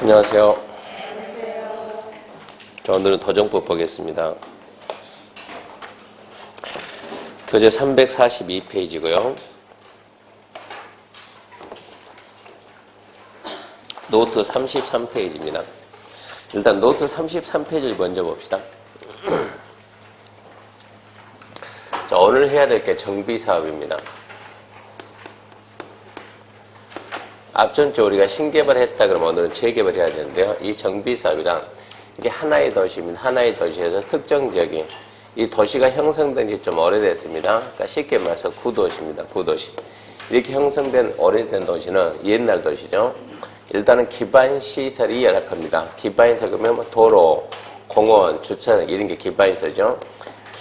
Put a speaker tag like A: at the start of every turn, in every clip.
A: 안녕하세요. 자, 오늘은 도정법 보겠습니다. 교재 342페이지고요. 노트 33페이지입니다. 일단 노트 33페이지를 먼저 봅시다. 자, 오늘 해야 될 게 정비사업입니다. 앞전주 우리가 신개발했다 그러면 오늘은 재개발해야 되는데요. 이 정비사업이랑 이게 하나의 도시입니다. 하나의 도시에서 특정 지역이 이 도시가 형성된 지 좀 오래됐습니다. 그러니까 쉽게 말해서 구도시입니다. 구도시. 이렇게 형성된 오래된 도시는 옛날 도시죠. 일단은 기반시설이 열악합니다. 기반시설 그러면 도로, 공원, 주차장 이런 게 기반시설이죠.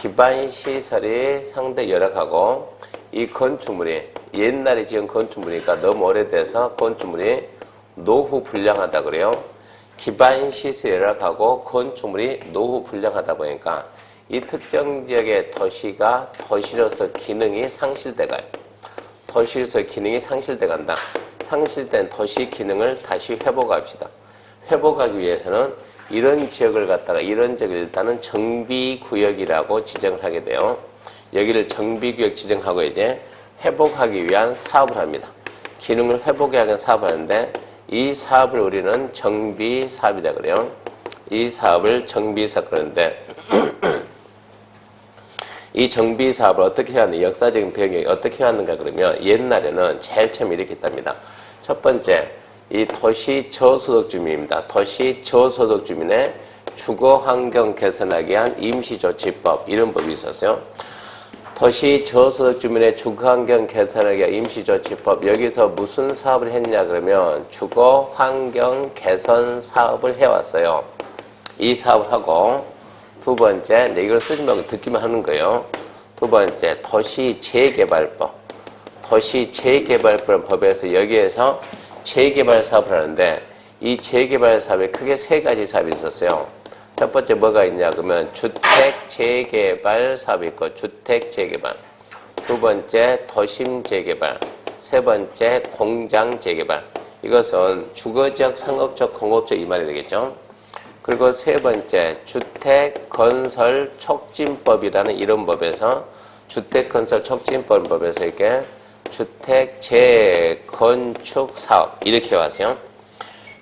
A: 기반시설이 상당히 열악하고 이 건축물이 옛날에 지은 건축물이니까 너무 오래돼서 건축물이 노후 불량하다 그래요. 기반시설이 열악하고 건축물이 노후 불량하다 보니까 이 특정 지역의 도시가 도시로서 기능이 상실돼가요. 도시로서 기능이 상실돼간다. 상실된 도시 기능을 다시 회복합시다. 회복하기 위해서는 이런 지역을 갖다가 이런 지역을 일단은 정비구역이라고 지정을 하게 돼요. 여기를 정비구역 지정하고 이제 회복하기 위한 사업을 합니다. 기능을 회복하기 위한 사업을 하는데 이 사업을 우리는 정비사업이다 그래요. 이 사업을 정비사업 그러는데 이 정비사업을 어떻게 해왔는가, 역사적인 배경이 어떻게 해왔는가 그러면 옛날에는 제일 처음 이렇게 했답니다. 첫 번째, 이 도시 저소득 주민입니다. 도시 저소득 주민의 주거 환경 개선하기 위한 임시조치법 이런 법이 있었어요. 도시 저소득 주민의 주거 환경 개선하기 위한 임시조치법 여기서 무슨 사업을 했냐 그러면 주거 환경 개선 사업을 해왔어요. 이 사업을 하고 두 번째, 이걸 쓰지 말고 듣기만 하는 거예요. 두 번째, 도시재개발법. 도시재개발법 법에서 여기에서 재개발 사업을 하는데 이 재개발 사업에 크게 세 가지 사업이 있었어요. 첫 번째 뭐가 있냐 그러면 주택재개발 사업이 있고 주택재개발. 두 번째, 도심재개발. 세 번째, 공장재개발. 이것은 주거지역, 상업적, 공업적 이 말이 되겠죠. 그리고 세 번째, 주택건설촉진법이라는 이런 법에서 주택건설촉진법에서 이렇게 주택재건축사업 이렇게 왔어요.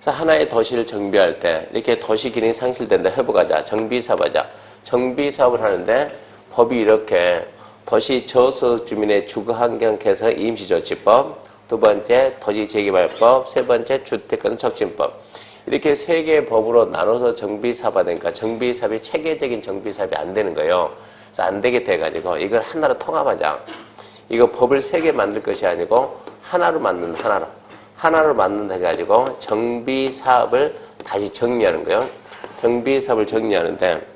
A: 그래서 하나의 도시를 정비할 때 이렇게 도시 기능이 상실된다 회복하자, 정비사업하자. 정비사업을 하는데 법이 이렇게 도시 저소득 주민의 주거환경 개선 임시조치법, 두 번째 도시재개발법, 세 번째 주택건설촉진법 이렇게 세 개의 법으로 나눠서 정비사업이 되니까 정비사업이 체계적인 정비사업이 안 되는 거예요. 그래서 안 되게 돼가지고 이걸 하나로 통합하자. 이거 법을 세 개 만들 것이 아니고 하나로 만든다. 하나로 만든다 해가지고 정비사업을 다시 정리하는 거예요. 정비사업을 정리하는데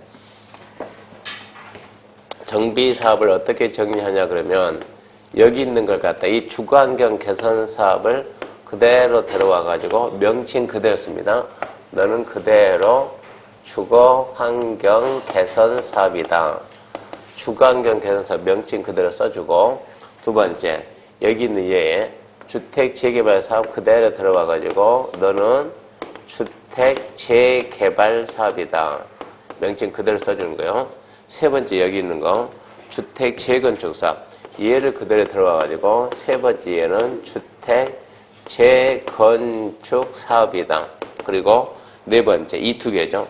A: 정비사업을 어떻게 정리하냐 그러면 여기 있는 걸 갖다 이 주거환경 개선 사업을 그대로 데려와가지고 명칭 그대로 씁니다. 너는 그대로 주거환경 개선 사업이다. 주거환경 개선 사업 명칭 그대로 써주고 두 번째, 여기 있는 얘에 주택재개발 사업 그대로 들어와가지고 너는 주택재개발 사업이다. 명칭 그대로 써주는 거예요. 세 번째, 여기 있는 거 주택재건축 사업. 얘를 그대로 들어와가지고 세 번째 얘는 주택재건축 사업이다. 그리고 네 번째, 이 두 개죠.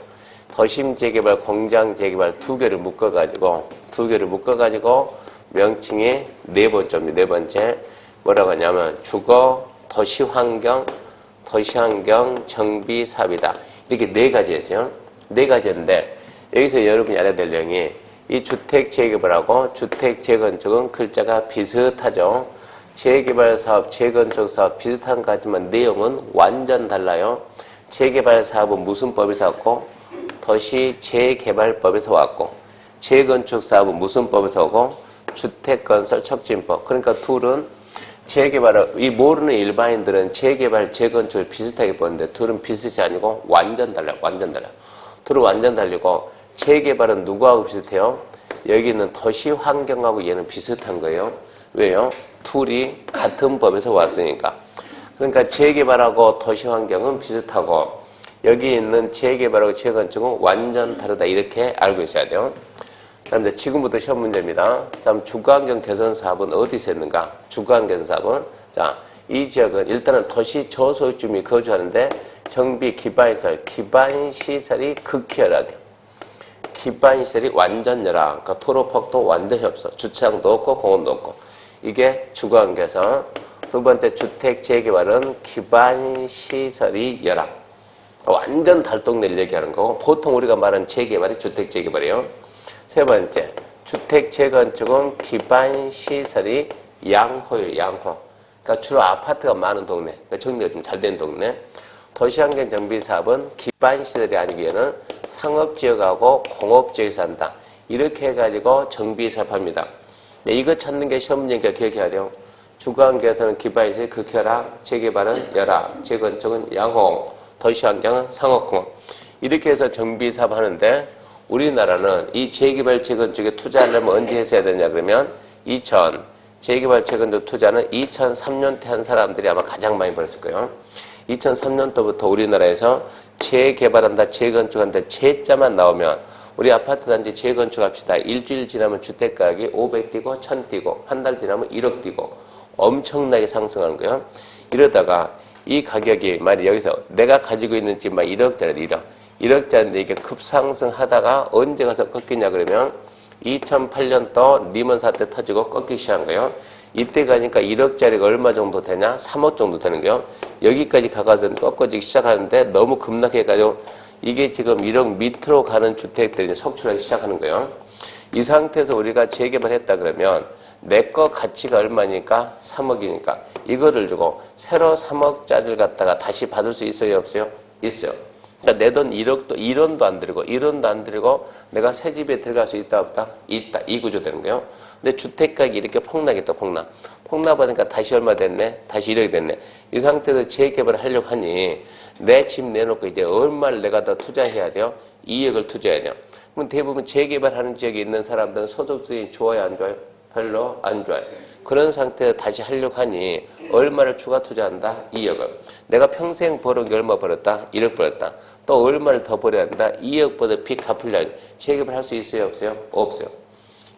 A: 도심재개발, 공장재개발 두 개를 묶어가지고 명칭이 네 번째입니다. 네 번째 뭐라고 하냐면 주거 도시환경 정비 사업이다. 이렇게 네 가지였어요. 네 가지인데 여기서 여러분이 알아야 될 내용이 이 주택재개발하고 주택재건축은 글자가 비슷하죠. 재개발 사업, 재건축 사업 비슷한 것 같지만 내용은 완전 달라요. 재개발 사업은 무슨 법에서 왔고 도시재개발법에서 왔고 재건축 사업은 무슨 법에서 오고 주택건설촉진법. 그러니까 둘은 재개발을 이 모르는 일반인들은 재개발, 재건축을 비슷하게 보는데 둘은 비슷이 아니고 완전 달라요. 완전 달라요. 둘은 완전 달리고 재개발은 누구하고 비슷해요? 여기 있는 도시환경하고 얘는 비슷한 거예요. 왜요? 둘이 같은 법에서 왔으니까. 그러니까 재개발하고 도시환경은 비슷하고 여기 있는 재개발하고 재건축은 완전 다르다. 이렇게 알고 있어야 돼요. 자, 이제 지금부터 시험 문제입니다. 자, 주거환경 개선 사업은 어디서 했는가? 주거환경 개선 사업은, 자, 이 지역은 일단은 도시 저소득 주민이 거주하는데 정비 기반시설이 극히 열악해요. 기반시설이 완전 열악. 그러니까 도로폭도 완전히 없어. 주차장도 없고 공원도 없고. 이게 주거환경 개선. 두 번째, 주택 재개발은 기반시설이 열악. 완전 달동네를 얘기하는 거고, 보통 우리가 말하는 재개발이 주택 재개발이에요. 세 번째, 주택 재건축은 기반시설이 양호예요, 양호. 그러니까 주로 아파트가 많은 동네, 그러니까 정리가 좀 잘 된 동네. 도시환경 정비 사업은 기반시설이 아니기에는 상업지역하고 공업지역에서 한다. 이렇게 해가지고 정비 사업합니다. 네, 이거 찾는 게 시험 문제니까 기억해야 돼요. 주거환경에서는 기반시설이 극혈락, 재개발은 열악, 재건축은 양호, 도시환경은 상업공업. 이렇게 해서 정비 사업 하는데, 우리나라는 이 재개발 재건축에 투자하려면 언제 했어야 되냐 그러면 재개발 재건축 투자는 2003년때 한 사람들이 아마 가장 많이 벌었을 거예요. 2003년도부터 우리나라에서 재개발한다, 재건축한다, 재자만 나오면 우리 아파트 단지 재건축합시다. 일주일 지나면 주택가격이 500 뛰고 1000 뛰고 한 달 지나면 1억 뛰고 엄청나게 상승하는 거예요. 이러다가 이 가격이 만약 여기서 내가 가지고 있는 집만 1억짜리 1억짜리인데 이게 급상승하다가 언제 가서 꺾이냐 그러면 2008년도 리먼 사태 터지고 꺾이기 시작한 거예요. 이때 가니까 1억짜리가 얼마 정도 되냐? 3억 정도 되는 거예요. 여기까지 가가지고 꺾어지기 시작하는데 너무 급락해가지고 이게 지금 1억 밑으로 가는 주택들이 석출하기 시작하는 거예요. 이 상태에서 우리가 재개발했다 그러면 내 거 가치가 얼마니까? 3억이니까 이거를 주고 새로 3억짜리를 갖다가 다시 받을 수 있어요? 없어요? 있어요. 그러니까 내 돈 1원도 안 들이고 1원도 안 들이고 내가 새 집에 들어갈 수 있다 없다? 있다. 이 구조 되는 거예요. 근데 주택가격이 이렇게 폭락했다. 폭락하니까 다시 얼마 됐네? 다시 1억이 됐네. 이 상태에서 재개발을 하려고 하니 내 집 내놓고 이제 얼마를 내가 더 투자해야 돼요? 2억을 투자해야 돼요. 그럼 대부분 재개발하는 지역에 있는 사람들은 소득 수준이 좋아요? 안 좋아요? 별로 안 좋아요. 그런 상태에서 다시 하려고 하니 얼마를 추가 투자한다? 2억을. 내가 평생 벌은 게 얼마 벌었다? 1억 벌었다. 또 얼마를 더 벌어야 한다? 2억보다 빚 갚으려면 재개발 할 수 있어요? 없어요? 없어요.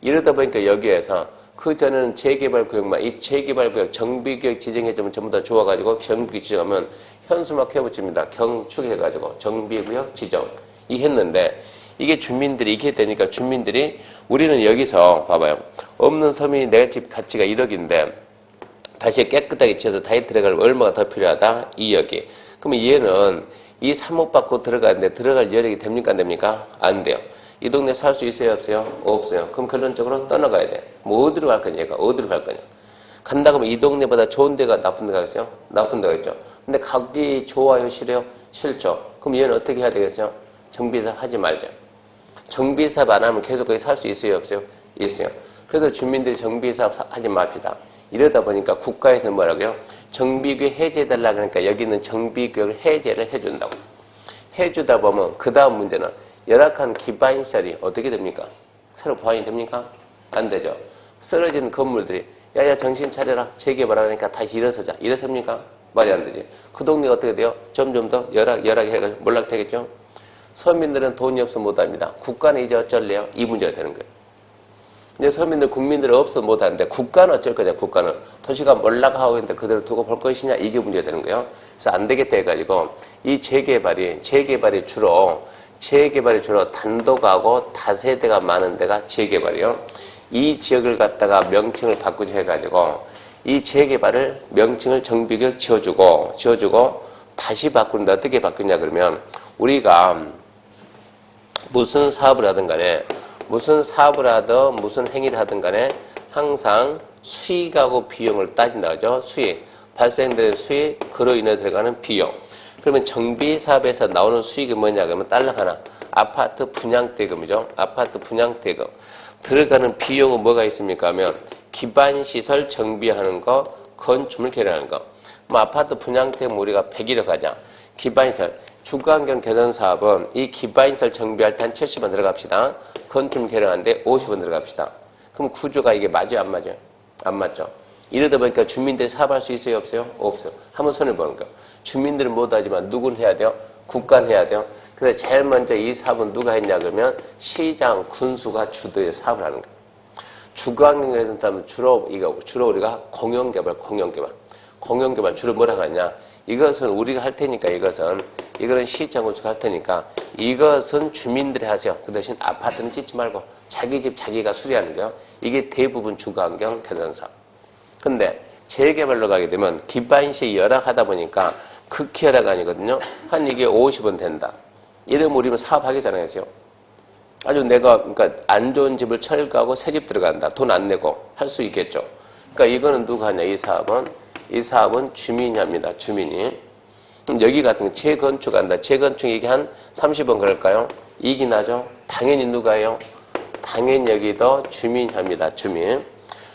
A: 이러다 보니까 여기에서 그전에는 재개발 구역만, 이 재개발 구역, 정비구역 지정해주면 전부 다 좋아가지고 정비구역 지정하면 현수막 해붙입니다. 경축해가지고 정비구역 지정. 이 했는데 이게 주민들이 이렇게 되니까 주민들이 우리는 여기서 봐봐요. 없는 섬이 내 집 가치가 1억인데 다시 깨끗하게 지어서 다시 들어가려면 얼마가 더 필요하다? 2억이. 그러면 얘는 이 3억 받고 들어가는데 들어갈 여력이 됩니까? 안 됩니까? 안 돼요. 이 동네 살 수 있어요? 없어요? 없어요. 그럼 결론적으로 떠나가야 돼. 뭐 어디로 갈 거냐? 얘가 어디로 갈 거냐? 간다 그러면 이 동네보다 좋은 데가 나쁜 데가 있어요? 나쁜 데가 있죠. 근데 가기 좋아요? 싫어요? 싫죠. 그럼 얘는 어떻게 해야 되겠어요? 정비사업 하지 말자. 정비사업 안 하면 계속 거기 살 수 있어요? 없어요? 있어요. 그래서 주민들이 정비사업 하지 맙시다. 이러다 보니까 국가에서는 뭐라고요? 정비구역 해제해달라 그러니까 여기는 정비구역을 해제를 해준다고. 해주다 보면 그 다음 문제는 열악한 기반시설이 어떻게 됩니까? 새로 보완이 됩니까? 안 되죠. 쓰러진 건물들이 야야 정신 차려라. 재개발하니까 다시 일어서자. 일어섭니까? 말이 안 되지. 그 동네가 어떻게 돼요? 점점 더 열악해가지고 몰락되겠죠. 서민들은 돈이 없어 못합니다. 국가는 이제 어쩔래요? 이 문제가 되는 거예요. 이제 서민들, 국민들은 없어 못하는데 국가는 어쩔 거냐? 국가는 도시가 몰락하고 있는데 그대로 두고 볼 것이냐? 이게 문제가 되는 거예요. 그래서 안 되겠다 해가지고 이 재개발이 주로 단독하고 다세대가 많은 데가 재개발이요. 이 지역을 갖다가 명칭을 바꾸자 해가지고 이 재개발을 명칭을 정비구역 지어주고 다시 바꾸는데 어떻게 바꾸냐 그러면 우리가 무슨 사업을 하든 간에 무슨 행위를 하든 간에 항상 수익하고 비용을 따진다죠. 수익. 발생되는 수익, 그로 인해 들어가는 비용. 그러면 정비 사업에서 나오는 수익이 뭐냐 그러면 딸랑 하나. 아파트 분양대금이죠. 아파트 분양대금. 들어가는 비용은 뭐가 있습니까 하면 기반시설 정비하는 거, 건축물 개량하는 거. 뭐 아파트 분양대금 우리가 100일을 가자. 기반시설. 주거환경 개선 사업은 이 기반시설 정비할 때 한 70원 들어갑시다. 건축물 개량하는데 50원 들어갑시다. 그럼 구조가 이게 맞아요? 안 맞아요? 안 맞죠? 이러다 보니까 주민들이 사업할 수 있어요? 없어요? 없어요. 한번 손을 보는 거예요. 주민들은 못하지만 누구는 해야 돼요? 국간해야 돼요. 그래서 제일 먼저 이 사업은 누가 했냐 그러면 시장, 군수가 주도해 사업을 하는 거예요. 주거환경에서 따면 주로 우리가 공영개발 주로 뭐라고 하냐? 이것은 우리가 할 테니까 이거는 시장 군수가 할 테니까 이것은 주민들이 하세요. 그 대신 아파트는 짓지 말고 자기 집 자기가 수리하는 거예요. 이게 대부분 주거환경 개선 사업. 근데 재개발로 가게 되면 기반시에 열악하다 보니까 극히 열악 아니거든요. 한 이게 50원 된다. 이러면 우리는 사업하겠잖아요. 아주 그러니까 안 좋은 집을 철거하고 새 집 들어간다. 돈 안 내고 할 수 있겠죠. 그러니까 이거는 누가 하냐, 이 사업은 주민이 합니다. 주민이. 그럼 여기 같은 거 재건축한다. 재건축 이게 한 30원 그럴까요? 이익이 나죠? 당연히 누가 해요? 당연히 여기도 주민이 합니다. 주민.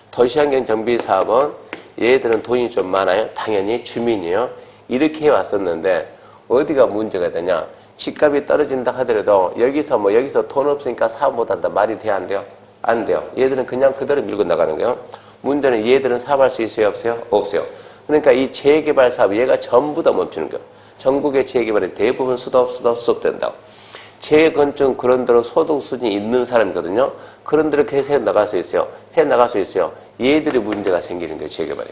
A: 도시환경 정비 사업은 얘들은 돈이 좀 많아요. 당연히 주민이에요. 이렇게 해왔었는데 어디가 문제가 되냐? 집값이 떨어진다 하더라도 여기서 돈 없으니까 사업 못한다. 말이 돼야 안 돼요? 안 돼요. 얘들은 그냥 그대로 밀고 나가는 거예요. 문제는 얘들은 사업할 수 있어요? 없어요? 없어요. 그러니까 이 재개발 사업 얘가 전부 다 멈추는 거예요. 전국의 재개발이 대부분 수도된다고. 재건축 그런 대로 소득 수준이 있는 사람이거든요. 그런 대로 계속 해나갈 수 있어요. 얘들이 문제가 생기는 거예요. 재개발이.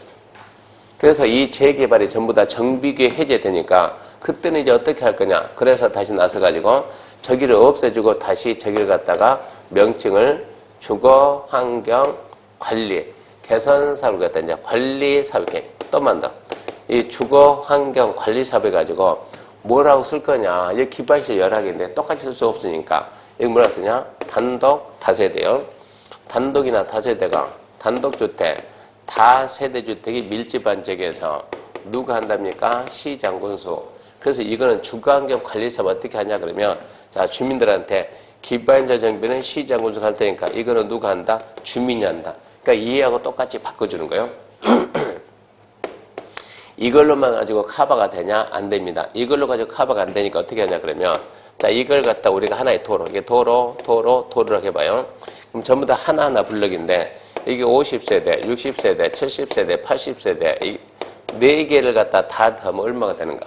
A: 그래서 이 재개발이 전부 다 정비규제 해제되니까 그때는 이제 어떻게 할 거냐. 그래서 다시 나서가지고 저기를 없애주고 다시 저기를 갖다가 명칭을 주거환경관리 개선사업을 갖다 이제 관리사업 이렇게 또 만다. 이 주거환경관리사업 해가지고 뭐라고 쓸 거냐. 여기 기반시 열악인데 똑같이 쓸 수 없으니까 여기 뭐라고 쓰냐. 단독 다세대요. 단독이나 다세대가 단독주택 다세대주택이 밀집한 지역에서 누가 한답니까? 시장군수. 그래서 이거는 주거환경관리사업 어떻게 하냐 그러면 자 주민들한테 기반자 정비는 시장군수가 할 테니까 이거는 누가 한다? 주민이 한다. 그러니까 이해하고 똑같이 바꿔주는 거예요. 이걸로만 가지고 커버가 되냐? 안 됩니다. 이걸로 가지고 커버가 안 되니까 어떻게 하냐 그러면 자 이걸 갖다 우리가 하나의 이게 도로라고 해봐요. 그럼 전부 다 하나하나 블럭인데 이게 50세대, 60세대, 70세대, 80세대 이 4개를 갖다 다 더하면 얼마가 되는가?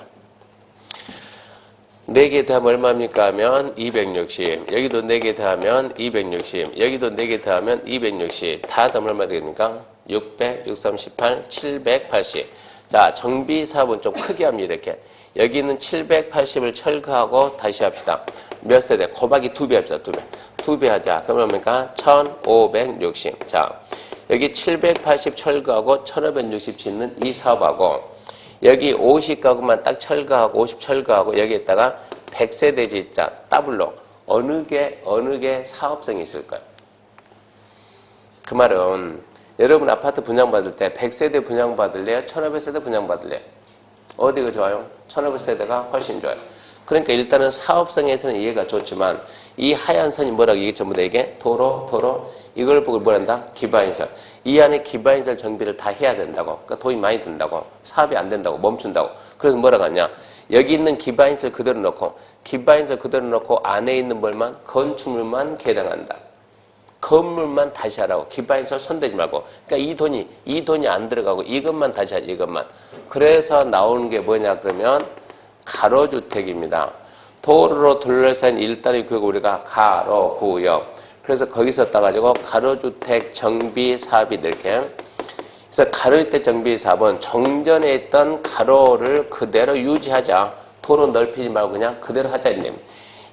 A: 4개 더하면 얼마입니까? 하면 260. 여기도 4개 더하면 260. 여기도 4개 더하면 260. 다 더하면 얼마 되겠습니까? 600, 638, 780. 자, 정비 사업은 좀 크게 합니다. 이렇게. 여기는 780을 철거하고 다시 합시다. 몇 세대? 곱하기 2배 합시다. 2배. 2배 하자. 그러면 뭡니까? 1560. 자, 여기 780 철거하고 1560 짓는 이 사업하고 여기 50가구만 딱 철거하고 50 철거하고 여기에다가 100세대 짓자. 더블로. 어느 게 사업성이 있을까요? 그 말은 여러분 아파트 분양받을 때 100세대 분양받을래요? 1500세대 분양받을래요? 어디가 좋아요? 1500세대가 훨씬 좋아요. 그러니까 일단은 사업성에서는 이해가 좋지만 이 하얀 선이 뭐라고 이게 전부 다 이게 도로 이걸 보고 뭐란다? 기반시설. 이 안에 기반시설 정비를 다 해야 된다고. 그러니까 돈이 많이 든다고. 사업이 안 된다고. 멈춘다고. 그래서 뭐라고 하냐? 여기 있는 기반시설 그대로 놓고 안에 있는 뭘만? 건축물만 개량한다. 건물만 다시 하라고. 기반시설 손대지 말고. 그러니까 이 돈이 안 들어가고 이것만 다시 하자. 이것만. 그래서 나오는 게 뭐냐 그러면 가로주택입니다. 도로로 둘러싼 일단의 구역을 우리가 가로구역. 그래서 거기서 따가지고 가로주택 정비 사업이 이렇게. 그래서 가로주택 정비 사업은 정전에 있던 가로를 그대로 유지하자. 도로 넓히지 말고 그냥 그대로 하자.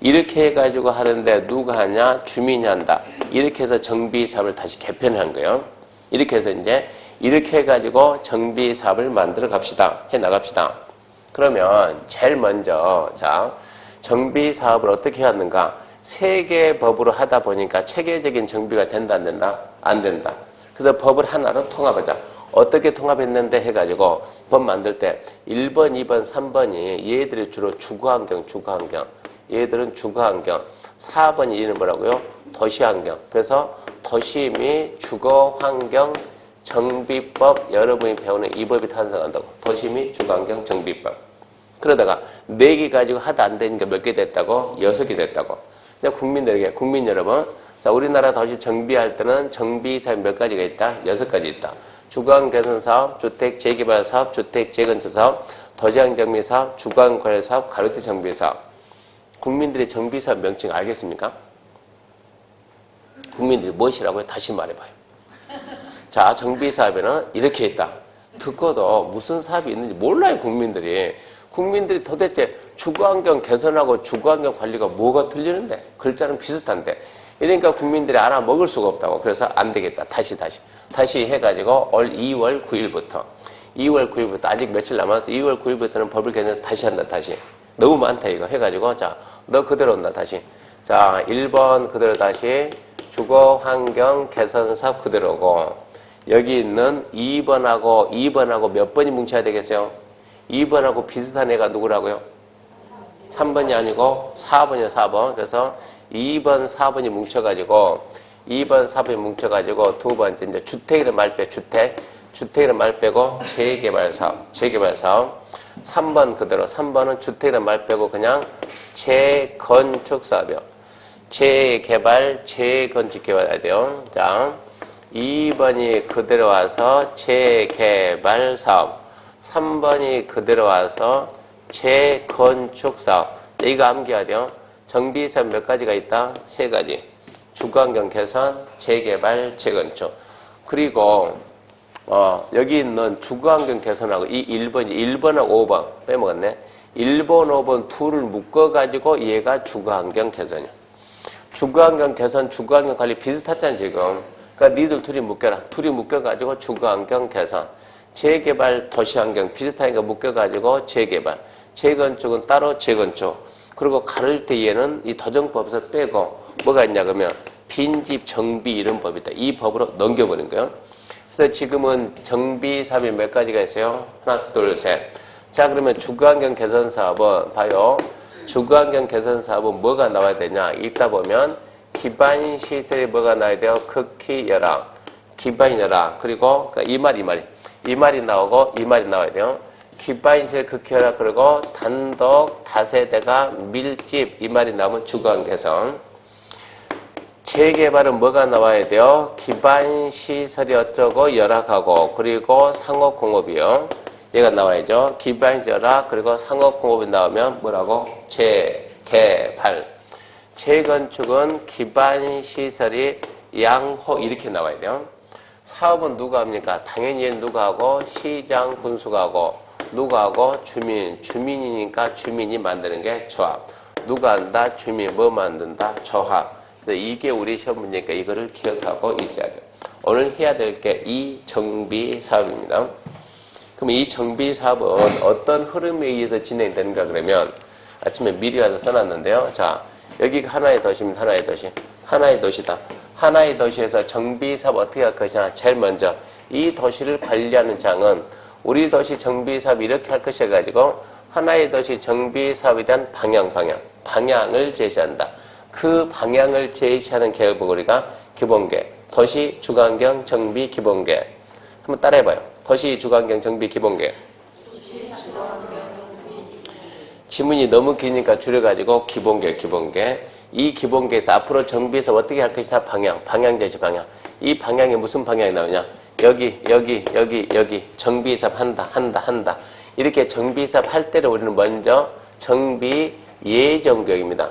A: 이렇게 해가지고 하는데 누가 하냐? 주민이 한다. 이렇게 해서 정비 사업을 다시 개편한 거예요. 이렇게 해서 이제 이렇게 해가지고 정비 사업을 만들어 갑시다. 해 나갑시다. 그러면 제일 먼저 자 정비 사업을 어떻게 하는가? 세개 법으로 하다 보니까 체계적인 정비가 된다 안 된다? 안 된다. 그래서 법을 하나로 통합하자. 어떻게 통합했는데 해가지고 법 만들 때 1번, 2번, 3번이 얘들이 주로 주거환경. 얘들은 주거환경. 4번이 얘는 뭐라고요? 도시환경. 그래서 도시 및 주거환경 정비법 여러분이 배우는 이 법이 탄생한다고. 도시 및 주거환경 정비법. 그러다가 4개 가지고 하다 안 되니까 몇 개 됐다고? 6개 됐다고. 국민 여러분. 자, 우리나라 도시 정비할 때는 정비 사업 몇 가지가 있다? 6가지 있다. 주거환경 개선 사업, 주택 재개발 사업, 주택 재건축 사업, 도시환경 정비사업, 주거환경관리사업, 가로등 정비사업. 국민들이 정비사업 명칭 알겠습니까? 국민들이 무엇이라고요? 다시 말해봐요. 자, 정비사업에는 이렇게 있다. 듣고도 무슨 사업이 있는지 몰라요, 국민들이. 국민들이 도대체 주거환경 개선하고 주거환경 관리가 뭐가 틀리는데? 글자는 비슷한데. 이러니까 국민들이 알아먹을 수가 없다고. 그래서 안 되겠다. 다시 해가지고 올 2월 9일부터. 2월 9일부터 아직 며칠 남았어. 2월 9일부터는 법을 개정 다시 한다. 다시. 너무 많다 이거 해가지고 자, 너 그대로 온다. 다시. 자, 1번 그대로 다시 주거환경 개선사업 그대로고 여기 있는 2번하고 몇 번이 뭉쳐야 되겠어요? 2번하고 비슷한 애가 누구라고요? 3번이 아니고 4번이요. 4번. 그래서 2번, 4번이 뭉쳐가지고 2번, 4번이 뭉쳐가지고 두 번째 이제 주택이란 말 빼. 주택이란 말 빼고 재개발사업. 3번 그대로. 3번은 주택이란 말 빼고 그냥 재건축사업이요. 재개발, 재건축 개발해야 돼요. 자, 2번이 그대로 와서 재개발사업. 3번이 그대로 와서 재건축사업. 이거 암기해야 돼요. 정비사업 몇 가지가 있다? 3가지. 주거환경 개선, 재개발, 재건축. 그리고 여기 있는 주거환경 개선하고 이 1번하고 5번 빼먹었네. 1번, 5번 둘을 묶어가지고 얘가 주거환경 개선이야. 주거환경 개선, 주거환경 관리 비슷하잖아 지금. 그러니까 니들 둘이 묶여라. 둘이 묶여가지고 주거환경 개선. 재개발, 도시환경 비슷하니까 묶여가지고 재개발. 재건축은 따로 재건축. 그리고 가를 때 얘는 이 도정법에서 빼고 뭐가 있냐 그러면 빈집 정비 이런 법이 있다. 이 법으로 넘겨버린 거예요. 그래서 지금은 정비사업이 몇 가지가 있어요? 하나, 둘, 셋. 자, 그러면 주거환경 개선 사업은 봐요. 주거환경 개선 사업은 뭐가 나와야 되냐? 읽다 보면 기반 시설이 뭐가 나와야 돼요? 극히 열악. 기반이 열악. 그리고 이 말이 나오고 이 말이 나와야 돼요. 기반시설 극히 열악. 그리고 단독 다세대가 밀집 이 말이 나오면 주거환경 개선. 재개발은 뭐가 나와야 돼요? 기반시설이 어쩌고 열악하고 그리고 상업공업이요. 얘가 나와야죠. 기반시설 열악 그리고 상업공업이 나오면 뭐라고? 재개발. 재건축은 기반시설이 양호 이렇게 나와야 돼요. 사업은 누가 합니까? 당연히 얘는 누가 하고? 시장 군수가 하고 누가 하고? 주민이니까 주민이 만드는 게 조합. 누가 한다? 주민 뭐 만든다? 조합. 이게 우리 시험 문제니까 이거를 기억하고 있어야 돼요. 오늘 해야 될 게 이 정비 사업입니다. 그럼 이 정비 사업은 어떤 흐름에 의해서 진행되는가 그러면 아침에 미리 와서 써놨는데요. 자, 여기가 하나의 도시입니다. 하나의 도시. 하나의 도시다. 하나의 도시에서 정비 사업 어떻게 할 것이냐. 제일 먼저 이 도시를 관리하는 장은 우리 도시 정비 사업 이렇게 할 것이 해가지고 하나의 도시 정비 사업에 대한 방향을 제시한다. 그 방향을 제시하는 계획을 우리가 기본계획, 도시 주거환경 정비 기본계획. 한번 따라해봐요. 도시 주거환경 정비 기본계획. 지문이 너무 기니까 줄여가지고 기본계획. 이 기본계획에서 앞으로 정비사업 어떻게 할 것이다. 방향 제시 방향. 이 방향에 무슨 방향이 나오냐. 여기 정비사업 한다. 이렇게 정비사업 할 때를 우리는 먼저 정비 예정구역입니다.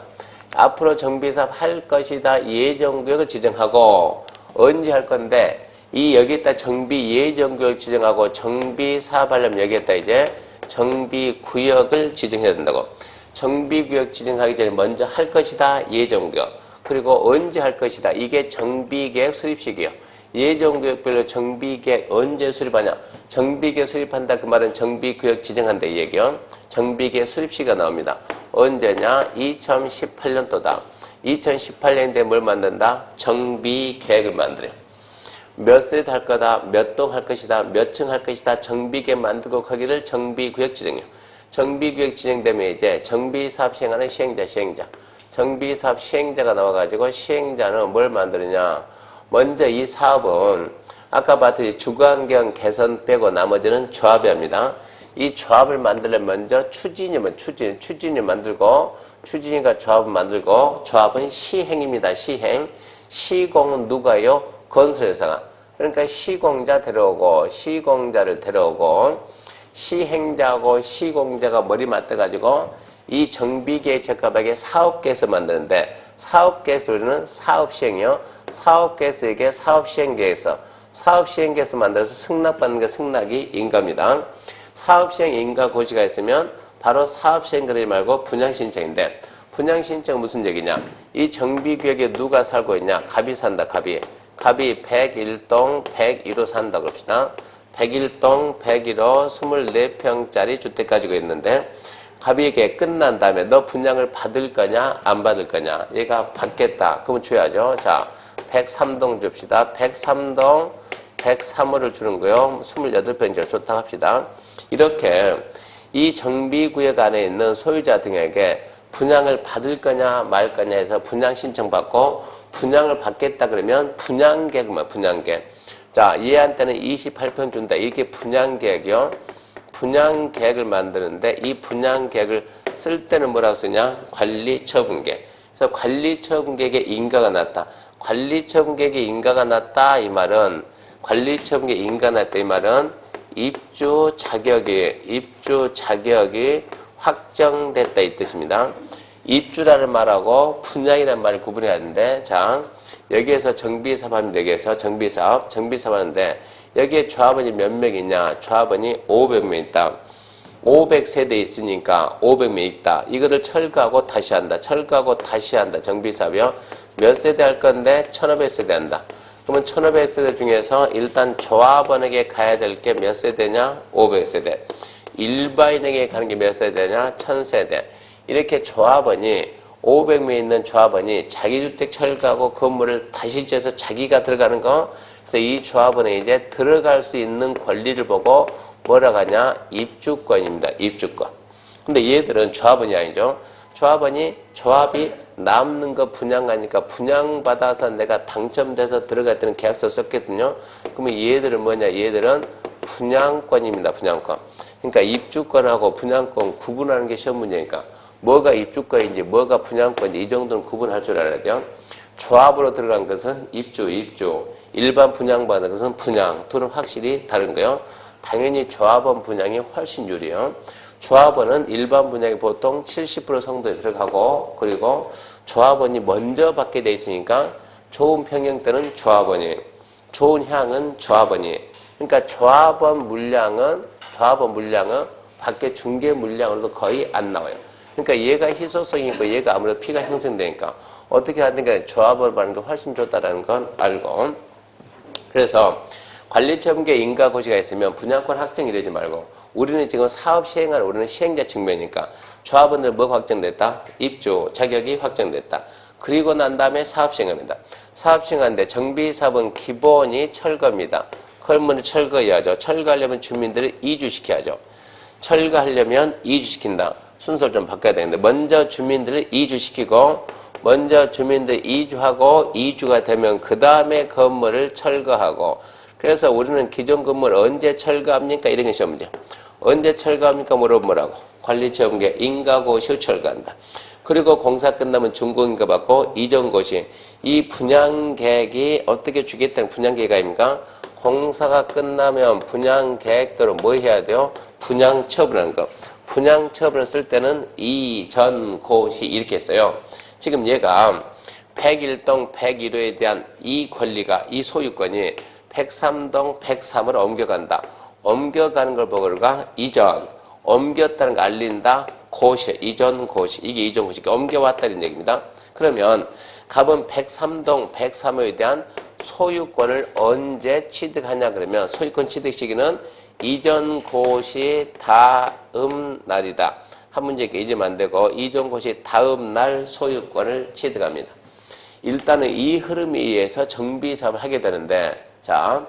A: 앞으로 정비사업 할 것이다. 예정구역을 지정하고 언제 할 건데 여기에다 정비 예정구역 지정하고 정비사업 하려면 여기에다 이제 정비구역을 지정해야 된다고. 정비구역 지정하기 전에 먼저 할 것이다. 예정구역. 그리고 언제 할 것이다. 이게 정비계획 수립식이에요. 예정구역별로 정비계획 언제 수립하냐. 정비계획 수립한다. 그 말은 정비구역 지정한다 이 얘기요. 정비계획 수립시가 나옵니다. 언제냐? 2018년도다. 2018년도에 뭘 만든다? 정비계획을 만들어요. 몇 세대 할 거다, 몇 동 할 것이다, 몇 층 할 것이다, 정비계획 만들고 거기를 정비구역 지정해요. 정비구역 지정되면 이제 정비사업 시행하는 시행자. 정비사업 시행자가 나와가지고 시행자는 뭘 만드느냐? 먼저 이 사업은 아까 봤듯이 주거환경 개선 빼고 나머지는 조합이 합니다. 이 조합을 만들려면 먼저 추진이 만들고 추진이가 조합을 만들고 조합은 시행입니다. 시공은 누가요? 건설회사가. 그러니까 시공자를 데려오고 시행자하고 시공자가 머리 맞대가지고 이 정비계획 적합하게 사업계획서 만드는데, 사업계획서 우리는 사업시행이요. 사업계획서에게 사업시행계획서, 사업시행계획서 만들어서 승낙받는 게 승낙이 인가입니다. 사업시행 인가 고시가 있으면 바로 사업시행 그러지 말고 분양신청인데, 분양신청 무슨 얘기냐? 이 정비구역에 누가 살고 있냐? 갑이 산다, 갑이. 갑이 101동 101호 산다 그럽시다. 101동 101호 24평짜리 주택 가지고 있는데, 갑이에게 끝난 다음에 너 분양을 받을 거냐 안 받을 거냐, 얘가 받겠다 그러면 줘야죠. 자, 103동 줍시다. 103동 103호를 주는 거요. 28평짜리 좋다 합시다. 이렇게 이 정비구역 안에 있는 소유자 등에게 분양을 받을 거냐 말 거냐 해서 분양 신청 받고, 분양을 받겠다 그러면 분양계획만, 분양계획. 자, 얘한테는 28평 준다, 이게 분양계획이요. 분양계획을 만드는데, 이 분양계획을 쓸 때는 뭐라고 쓰냐? 관리처분계획. 그래서 관리처분계획에 인가가 났다. 관리처분계획에 인가가 났다 이 말은, 관리처분계획에 인가가 났다 이 말은 입주 자격이 확정됐다 이 뜻입니다. 입주라는 말하고 분양이라는 말을 구분해야 하는데, 자, 여기에서 정비사업합니다. 여기에서 정비사업 하는데, 여기에 조합원이 몇 명 있냐? 조합원이 500명 있다. 500세대 있으니까 500명 있다. 이거를 철거하고 다시 한다. 철거하고 다시 한다. 정비사업이요. 몇 세대 할 건데? 1500세대 한다. 그러면 1500세대 중에서 일단 조합원에게 가야 될 게 몇 세대냐? 500세대. 일반인에게 가는 게 몇 세대냐? 1000세대. 이렇게 조합원이 500명 있는 조합원이 자기 주택 철거하고 건물을 다시 지어서 자기가 들어가는 거, 그래서 이 조합원에 이제 들어갈 수 있는 권리를 보고 뭐라고 하냐? 입주권입니다. 입주권. 근데 얘들은 조합원이 아니죠. 조합이 남는 거 분양하니까 분양받아서 내가 당첨돼서 들어갈 때는 계약서 썼거든요. 그러면 얘들은 뭐냐? 얘들은 분양권입니다. 분양권. 그러니까 입주권하고 분양권 구분하는 게 시험 문제니까 뭐가 입주권인지 뭐가 분양권인지 이 정도는 구분할 줄 알아야 돼요. 조합으로 들어간 것은 입주. 일반 분양받는 것은 분양. 둘은 확실히 다른 거예요. 당연히 조합원 분양이 훨씬 유리해요. 조합원은 일반 분양이 보통 70% 정도에 들어가고, 그리고 조합원이 먼저 받게 돼 있으니까 좋은 평형 때는 조합원이, 좋은 향은 조합원이. 그러니까 조합원 물량은 밖에 중개 물량으로도 거의 안 나와요. 그러니까 얘가 희소성이 있고 얘가 아무래도 피가 형성되니까 어떻게 하든가 조합을 받는 게 훨씬 좋다라는 건 알고, 그래서 관리처분계 인가고시가 있으면 분양권 확정 이러지 말고, 우리는 지금 사업 시행하는, 우리는 시행자 측면이니까 조합원들 뭐가 확정됐다? 입주 자격이 확정됐다. 그리고 난 다음에 사업 시행합니다. 사업 시행하는데 정비사업은 기본이 철거입니다. 건물을 철거해야죠. 철거하려면 주민들을 이주시켜야죠. 철거하려면 이주시킨다. 순서를 좀 바꿔야 되는데, 먼저 주민들을 이주시키고, 먼저 주민들 이주하고, 이주가 되면 그 다음에 건물을 철거하고. 그래서 우리는 기존 건물 언제 철거합니까? 이런 게 시험 문제. 언제 철거합니까? 뭐라고? 관리처분계 인가고시 철거한다. 그리고 공사 끝나면 준공인가 받고 이전고시. 이 분양계획이 어떻게 주겠다는 분양계획 아닙니까? 공사가 끝나면 분양계획대로 뭐 해야 돼요? 분양처분하는 거. 분양처분을 쓸 때는 이전고시 이렇게 써요. 지금 얘가 101동 101호에 대한 이 권리가, 이 소유권이 103동 103으로 옮겨간다. 옮겨가는 걸 보고 우리가 이전, 옮겼다는 거 알린다. 고시, 이전 고시. 이게 이전 고시. 옮겨왔다는 얘기입니다. 그러면 갑은 103동 103호에 대한 소유권을 언제 취득하냐 그러면, 소유권 취득 시기는 이전 고시 다음 날이다. 한 문제 잊으면 안 되고, 이전 고시 다음 날 소유권을 취득합니다. 일단은 이 흐름에 의해서 정비사업을 하게 되는데, 자,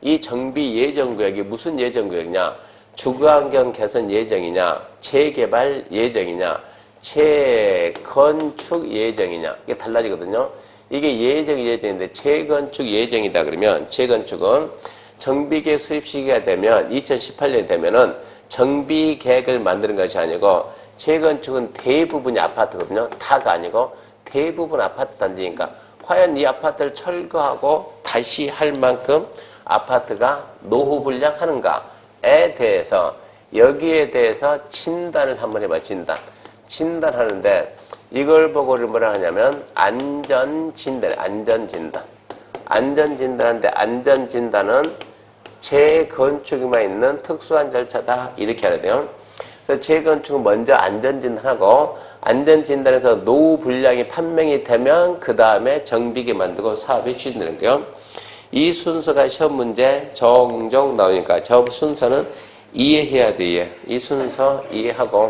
A: 이 정비 예정구역이 무슨 예정구역이냐? 주거환경 개선 예정이냐? 재개발 예정이냐? 재건축 예정이냐? 이게 달라지거든요. 이게 예정인데 재건축 예정이다 그러면, 재건축은 정비계획 수립 시기가 되면 2018년이 되면은 정비계획을 만드는 것이 아니고, 재건축은 대부분이 아파트거든요. 다가 아니고 대부분 아파트 단지니까 과연 이 아파트를 철거하고 다시 할 만큼 아파트가 노후 불량하는가에 대해서 여기에 대해서 진단을 한번 해봐. 진단하는데 이걸 보고 우리 뭐라 하냐면 안전진단한데 안전진단은 재건축에만 있는 특수한 절차다 이렇게 해야 돼요. 그래서 재건축은 먼저 안전진단하고 안전진단에서 노후 불량이 판명이 되면 그 다음에 정비기 만들고 사업이 추진되는 거예요. 이 순서가 시험 문제 종종 나오니까 저 순서는 이해해야 돼. 이 순서 이해하고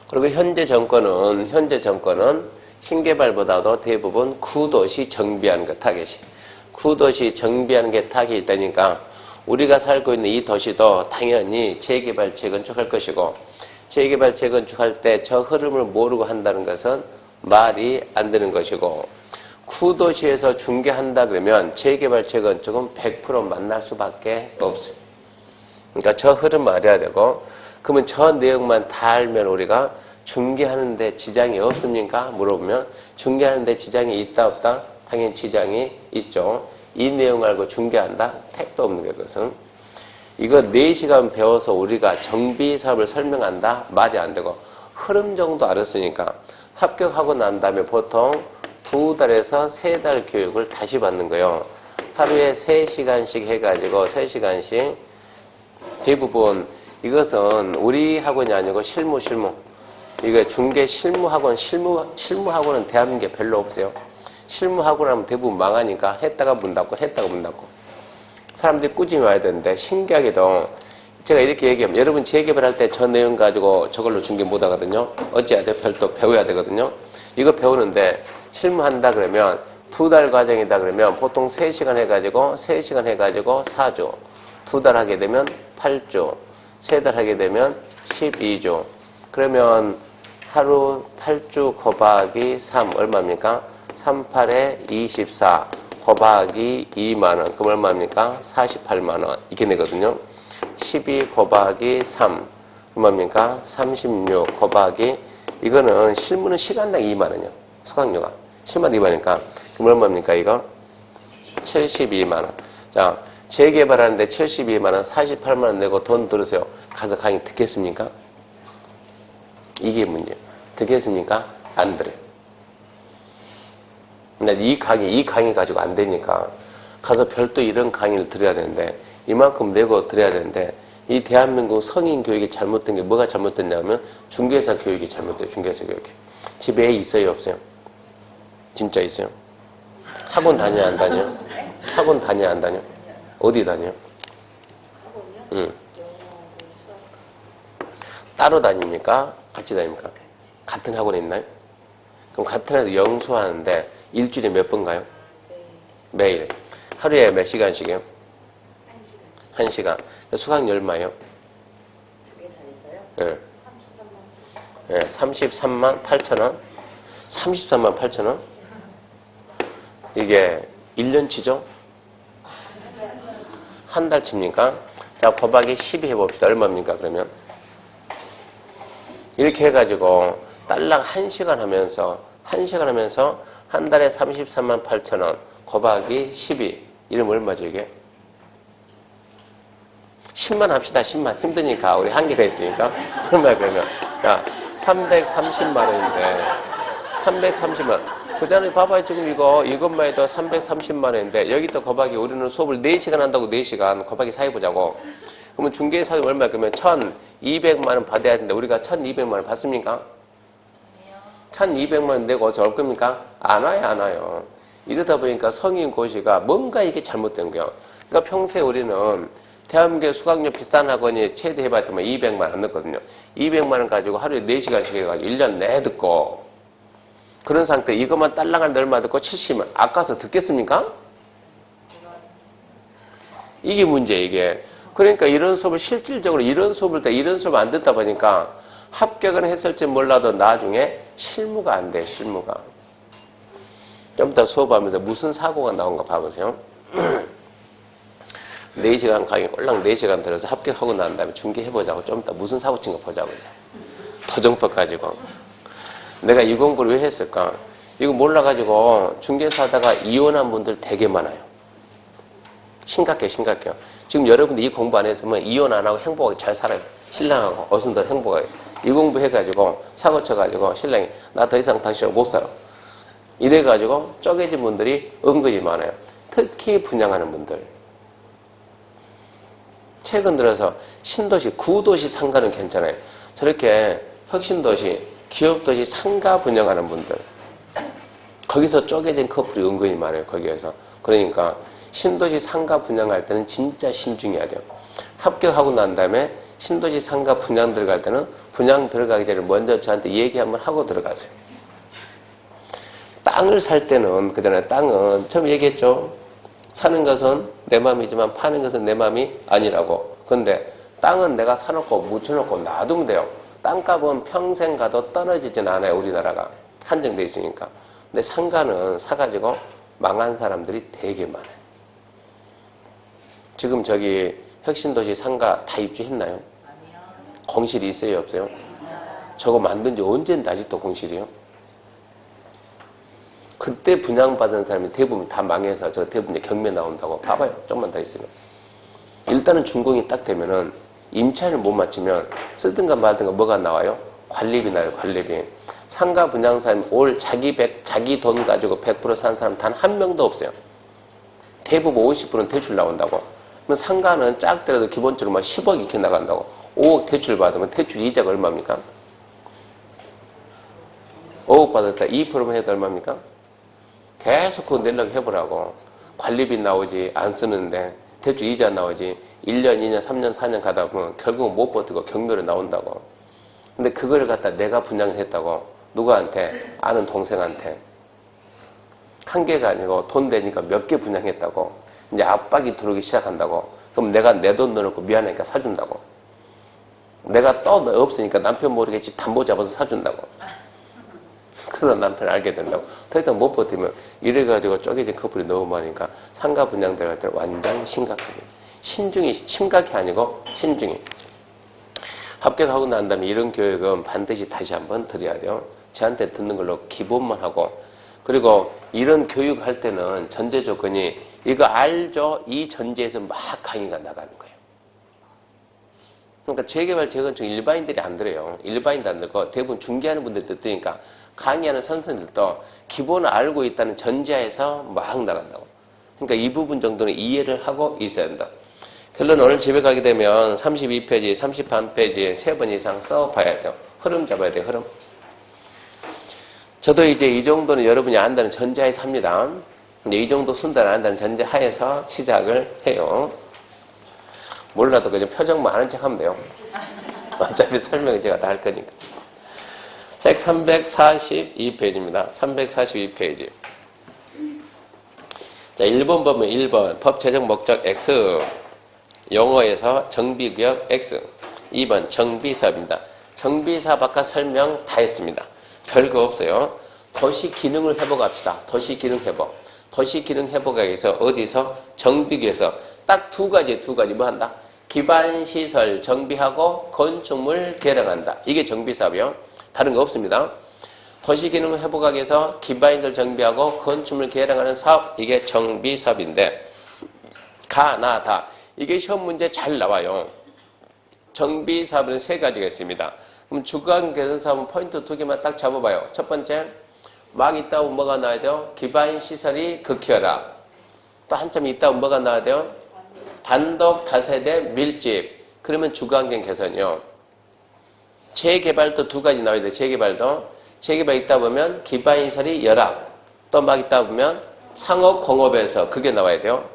A: 그리고 현재 정권은 신개발보다도 대부분 구도시 정비하는 거 타겟이. 구도시 정비하는 게 타겟이 있다니까 우리가 살고 있는 이 도시도 당연히 재개발, 재건축할 것이고 재개발, 재건축할 때 저 흐름을 모르고 한다는 것은 말이 안 되는 것이고 구도시에서 중개한다 그러면 재개발, 재건축은 100% 만날 수밖에 없어요. 그러니까 저 흐름을 알아야 되고 그러면 저 내용만 다 알면 우리가 중개하는데 지장이 없습니까? 물어보면 중개하는데 지장이 있다 없다? 당연히 지장이 있죠. 이 내용 알고 중개한다? 택도 없는 거예요. 그것은. 이거 4시간 배워서 우리가 정비 사업을 설명한다? 말이 안 되고 흐름 정도 알았으니까 합격하고 난 다음에 보통 2달에서 3달 교육을 다시 받는 거예요. 하루에 3시간씩 해가지고 3시간씩 대부분 이것은 우리 학원이 아니고 실무 이거 중개 실무학원은 대한민국에 별로 없어요. 실무학원 하면 대부분 망하니까 했다가 문 닫고 사람들이 꾸준히 와야 되는데 신기하게도 제가 이렇게 얘기하면 여러분 재개발할 때 저 내용 가지고 저걸로 중개 못 하거든요. 어찌해야 돼? 별도 배워야 되거든요. 이거 배우는데 실무한다 그러면 2달 과정이다 그러면 보통 3시간 해가지고 4주 2달 하게 되면 8주 3달 하게 되면 12주 그러면 하루 8주 곱하기 3 얼마입니까? 38에 24 곱하기 2만원 그럼 얼마입니까? 48만원 이렇게 되거든요. 12 곱하기 3 얼마입니까? 36 곱하기 이거는 실무는 시간당 2만원이요. 수강료가 실무당 2만원이니까 그럼 얼마입니까 이거? 72만원. 자 재개발하는데 72만원 48만원 내고 돈 들으세요. 가서 강의 듣겠습니까? 이게 문제예요. 듣겠습니까? 안 들어요. 근데 이 강의 가지고 안 되니까 가서 별도 이런 강의를 들어야 되는데 이만큼 내고 들어야 되는데 이 대한민국 성인 교육이 잘못된 게 뭐가 잘못됐냐면 중개사 교육이 잘못돼요. 중개사 교육이. 집에 애 있어요? 없어요? 진짜 있어요? 학원 다녀 안 다녀? 학원 다녀 안 다녀? 어디 다녀? 응. 따로 다닙니까? 같이 다닙니까? 같은 학원에 있나요? 그럼 같은 학원에서 영수하는데 일주일에 몇 번 가요? 매일. 하루에 몇 시간씩이요? 1시간. 수강료 얼마예요?
B: 2개 다니서요?
A: 예.
B: 33만.
A: 예, 33만 8천 원? 33만 8천 원? 이게 1년치죠? 한 달치입니까? 자, 곱하기 12 해봅시다. 얼마입니까, 그러면? 이렇게 해가지고, 딸랑 1시간 하면서, 한 달에 33만 8천 원, 곱하기 12. 이러면 얼마죠, 이게? 10만 합시다, 10만. 힘드니까, 우리 한계가 있으니까. 얼마 그러면? 야, 330만 원인데, 330만 원. 그잖아요. 봐봐요. 지금 이것만 해도 330만 원인데, 여기 또 곱하기, 우리는 수업을 4시간 한다고 4시간 곱하기 4 해보자고. 그러면 중개사업이 얼마 그러면 1,200만 원 받아야 되는데, 우리가 1,200만 원 받습니까? 1,200만 원 내고 어디서 올 겁니까? 안 와요. 이러다 보니까 성인 고시가 뭔가 이게 잘못된 거예요. 그러니까 평소에 우리는 대한민국의 수강료 비싼 학원이 최대 해봤자 200만 원 넣거든요. 200만 원 가지고 하루에 4시간씩 해가지고 1년 내내 듣고 그런 상태 이것만 딸랑한데 얼마 듣고 70만 아까서 듣겠습니까? 이게 문제예요. 이게. 그러니까 이런 수업을 실질적으로 이런 수업을 안 듣다 보니까 합격은 했을지 몰라도 나중에 실무가 안 돼. 실무가. 좀 이따 수업하면서 무슨 사고가 나온가 봐보세요. 4시간 강의 꼴랑 4시간 들어서 합격하고 난 다음에 중개해보자고 좀 이따 무슨 사고 친 거 보자고. 토종법 가지고. 내가 이 공부를 왜 했을까? 이거 몰라가지고 중개사 하다가 이혼한 분들 되게 많아요. 심각해요. 지금 여러분들 이 공부 안 했으면 이혼 안 하고 행복하게 잘 살아요. 신랑하고 어선 더 행복하게. 이 공부 해가지고 사고 쳐가지고 신랑이 나 더 이상 당신하고 못 살아. 이래가지고 쪼개진 분들이 은근히 많아요. 특히 분양하는 분들. 최근 들어서 신도시, 구도시 상가는 괜찮아요. 저렇게 혁신도시, 기업도시 상가 분양하는 분들. 거기서 쪼개진 커플이 은근히 많아요. 거기에서. 그러니까 신도시 상가 분양할 때는 진짜 신중해야 돼요. 합격하고 난 다음에 신도시 상가 분양 들어갈 때는 분양 들어가기 전에 먼저 저한테 얘기 한번 하고 들어가세요. 땅을 살 때는, 그전에 땅은 처음 얘기했죠. 사는 것은 내 마음이지만 파는 것은 내 마음이 아니라고. 근데 땅은 내가 사놓고 묻혀놓고 놔두면 돼요. 땅값은 평생 가도 떨어지진 않아요. 우리나라가 한정돼 있으니까. 근데 상가는 사가지고 망한 사람들이 되게 많아요. 지금 저기 혁신도시 상가 다 입주했나요?
B: 아니요.
A: 공실이 있어요, 없어요? 저거 만든 지 언젠데 아직도 공실이요? 그때 분양받은 사람이 대부분 다 망해서 저 대부분 경매 나온다고. 봐봐요. 조금만 더 있으면. 일단은 준공이 딱 되면은 임차인을 못 맞추면 쓰든가 말든가 뭐가 나와요? 관리비 나요, 관리비. 상가 분양사님 올 자기 돈 가지고 100% 산 사람 단 한 명도 없어요. 대부분 50%는 대출 나온다고. 그럼 상가는 짝더라도 기본적으로 막 10억 이렇게 나간다고. 5억 대출 받으면 대출 이자가 얼마입니까? 5억 받았다 2%만 해도 얼마입니까? 계속 그거 내려고 해보라고. 관리비 나오지 안 쓰는데 대출 이자 나오지 1년, 2년, 3년, 4년 가다 보면 결국은 못 버티고 경매로 나온다고. 근데 그걸 갖다 내가 분양을 했다고. 누구한테? 아는 동생한테. 한 개가 아니고 돈 되니까 몇 개 분양했다고. 이제 압박이 들어오기 시작한다고. 그럼 내가 내 돈 넣어놓고 미안하니까 사준다고. 내가 또 없으니까 남편 모르게 집 담보 잡아서 사준다고. 그래서 남편을 알게 된다고. 더 이상 못 버티면 이래가지고 쪼개진 커플이 너무 많으니까 상가 분양 들어갈 때는 완전 심각합니다. 신중히, 심각이 아니고 신중히. 합격하고 난 다음에 이런 교육은 반드시 다시 한번 드려야 돼요. 저한테 듣는 걸로 기본만 하고. 그리고 이런 교육할 때는 전제 조건이 이거 알죠? 이 전제에서 막 강의가 나가는 거예요. 그러니까 재개발, 재건축 일반인들이 안 들어요. 일반인도 안 듣고 대부분 중개하는 분들이 듣으니까 강의하는 선생님들도 기본을 알고 있다는 전제하에서 막 나간다고. 그러니까 이 부분 정도는 이해를 하고 있어야 된다. 결론 오늘 집에 가게 되면 32페이지, 31페이지 3번 이상 써봐야 돼요. 흐름 잡아야 돼요. 흐름. 저도 이제 이 정도는 여러분이 안다는 전제하에서 합니다. 근데 이 정도 순단을 안다는 전제하에서 시작을 해요. 몰라도 그냥 표정만 아는 척 하면 돼요. 어차피 설명을 제가 다 할 거니까. 책 342페이지입니다. 342페이지. 자, 1번 보면 1번 법 제정 목적 X. 영어에서 정비구역 X. 2번 정비사업입니다. 정비사업 아까 설명 다 했습니다. 별거 없어요. 도시 기능을 회복합시다. 도시 기능 회복. 도시 기능 회복하기 위해서 어디서? 정비구에서 딱 두 가지 뭐 한다? 기반시설 정비하고 건축물 개량한다. 이게 정비사업이요. 다른 거 없습니다. 도시 기능을 회복하기 위해서 기반시설 정비하고 건축물 개량하는 사업, 이게 정비사업인데 다 이게 시험 문제 잘 나와요. 정비사업은 3가지가 있습니다. 그럼 주간 개선 사업은 포인트 2개만 딱 잡아봐요. 첫 번째, 막 있다 보면 뭐가 나와야 돼요? 기반시설이 극히어라. 또 한참 있다 보면 뭐가 나와야 돼요? 단독 다세대 밀집. 그러면 주거환경 개선이요. 재개발도 2가지 나와야 돼요. 재개발 있다 보면 기반시설이 열악. 또 막 있다 보면 상업공업에서 그게 나와야 돼요.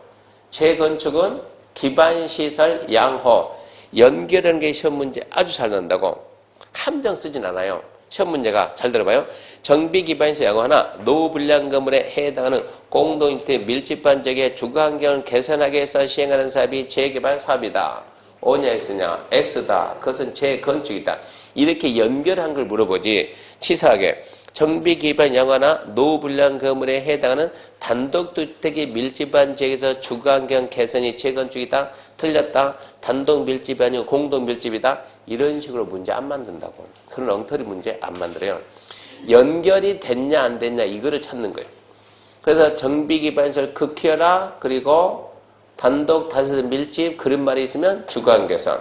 A: 재건축은 기반시설 양호. 연결하는 게 시험 문제 아주 잘 나온다고. 함정 쓰진 않아요. 시험 문제가 잘 들어봐요. 정비 기반시설 양호 하나, 노후 불량 건물에 해당하는 공동주택 밀집한 지역의 주거 환경을 개선하기 위해서 시행하는 사업이 재개발 사업이다. O냐 X냐? X다. 그것은 재건축이다. 이렇게 연결한 걸 물어보지. 치사하게 정비 기반 양호 하나, 노후 불량 건물에 해당하는 단독주택이 밀집한 지역에서 주거 환경 개선이 재건축이다. 틀렸다. 단독 밀집이 아니고 공동 밀집이다. 이런 식으로 문제 안 만든다고. 그런 엉터리 문제 안 만들어요. 연결이 됐냐 안 됐냐 이거를 찾는 거예요. 그래서 정비 기반시설 극히어라. 그리고 단독 다섯 밀집 그릇말이 있으면 주거환경선.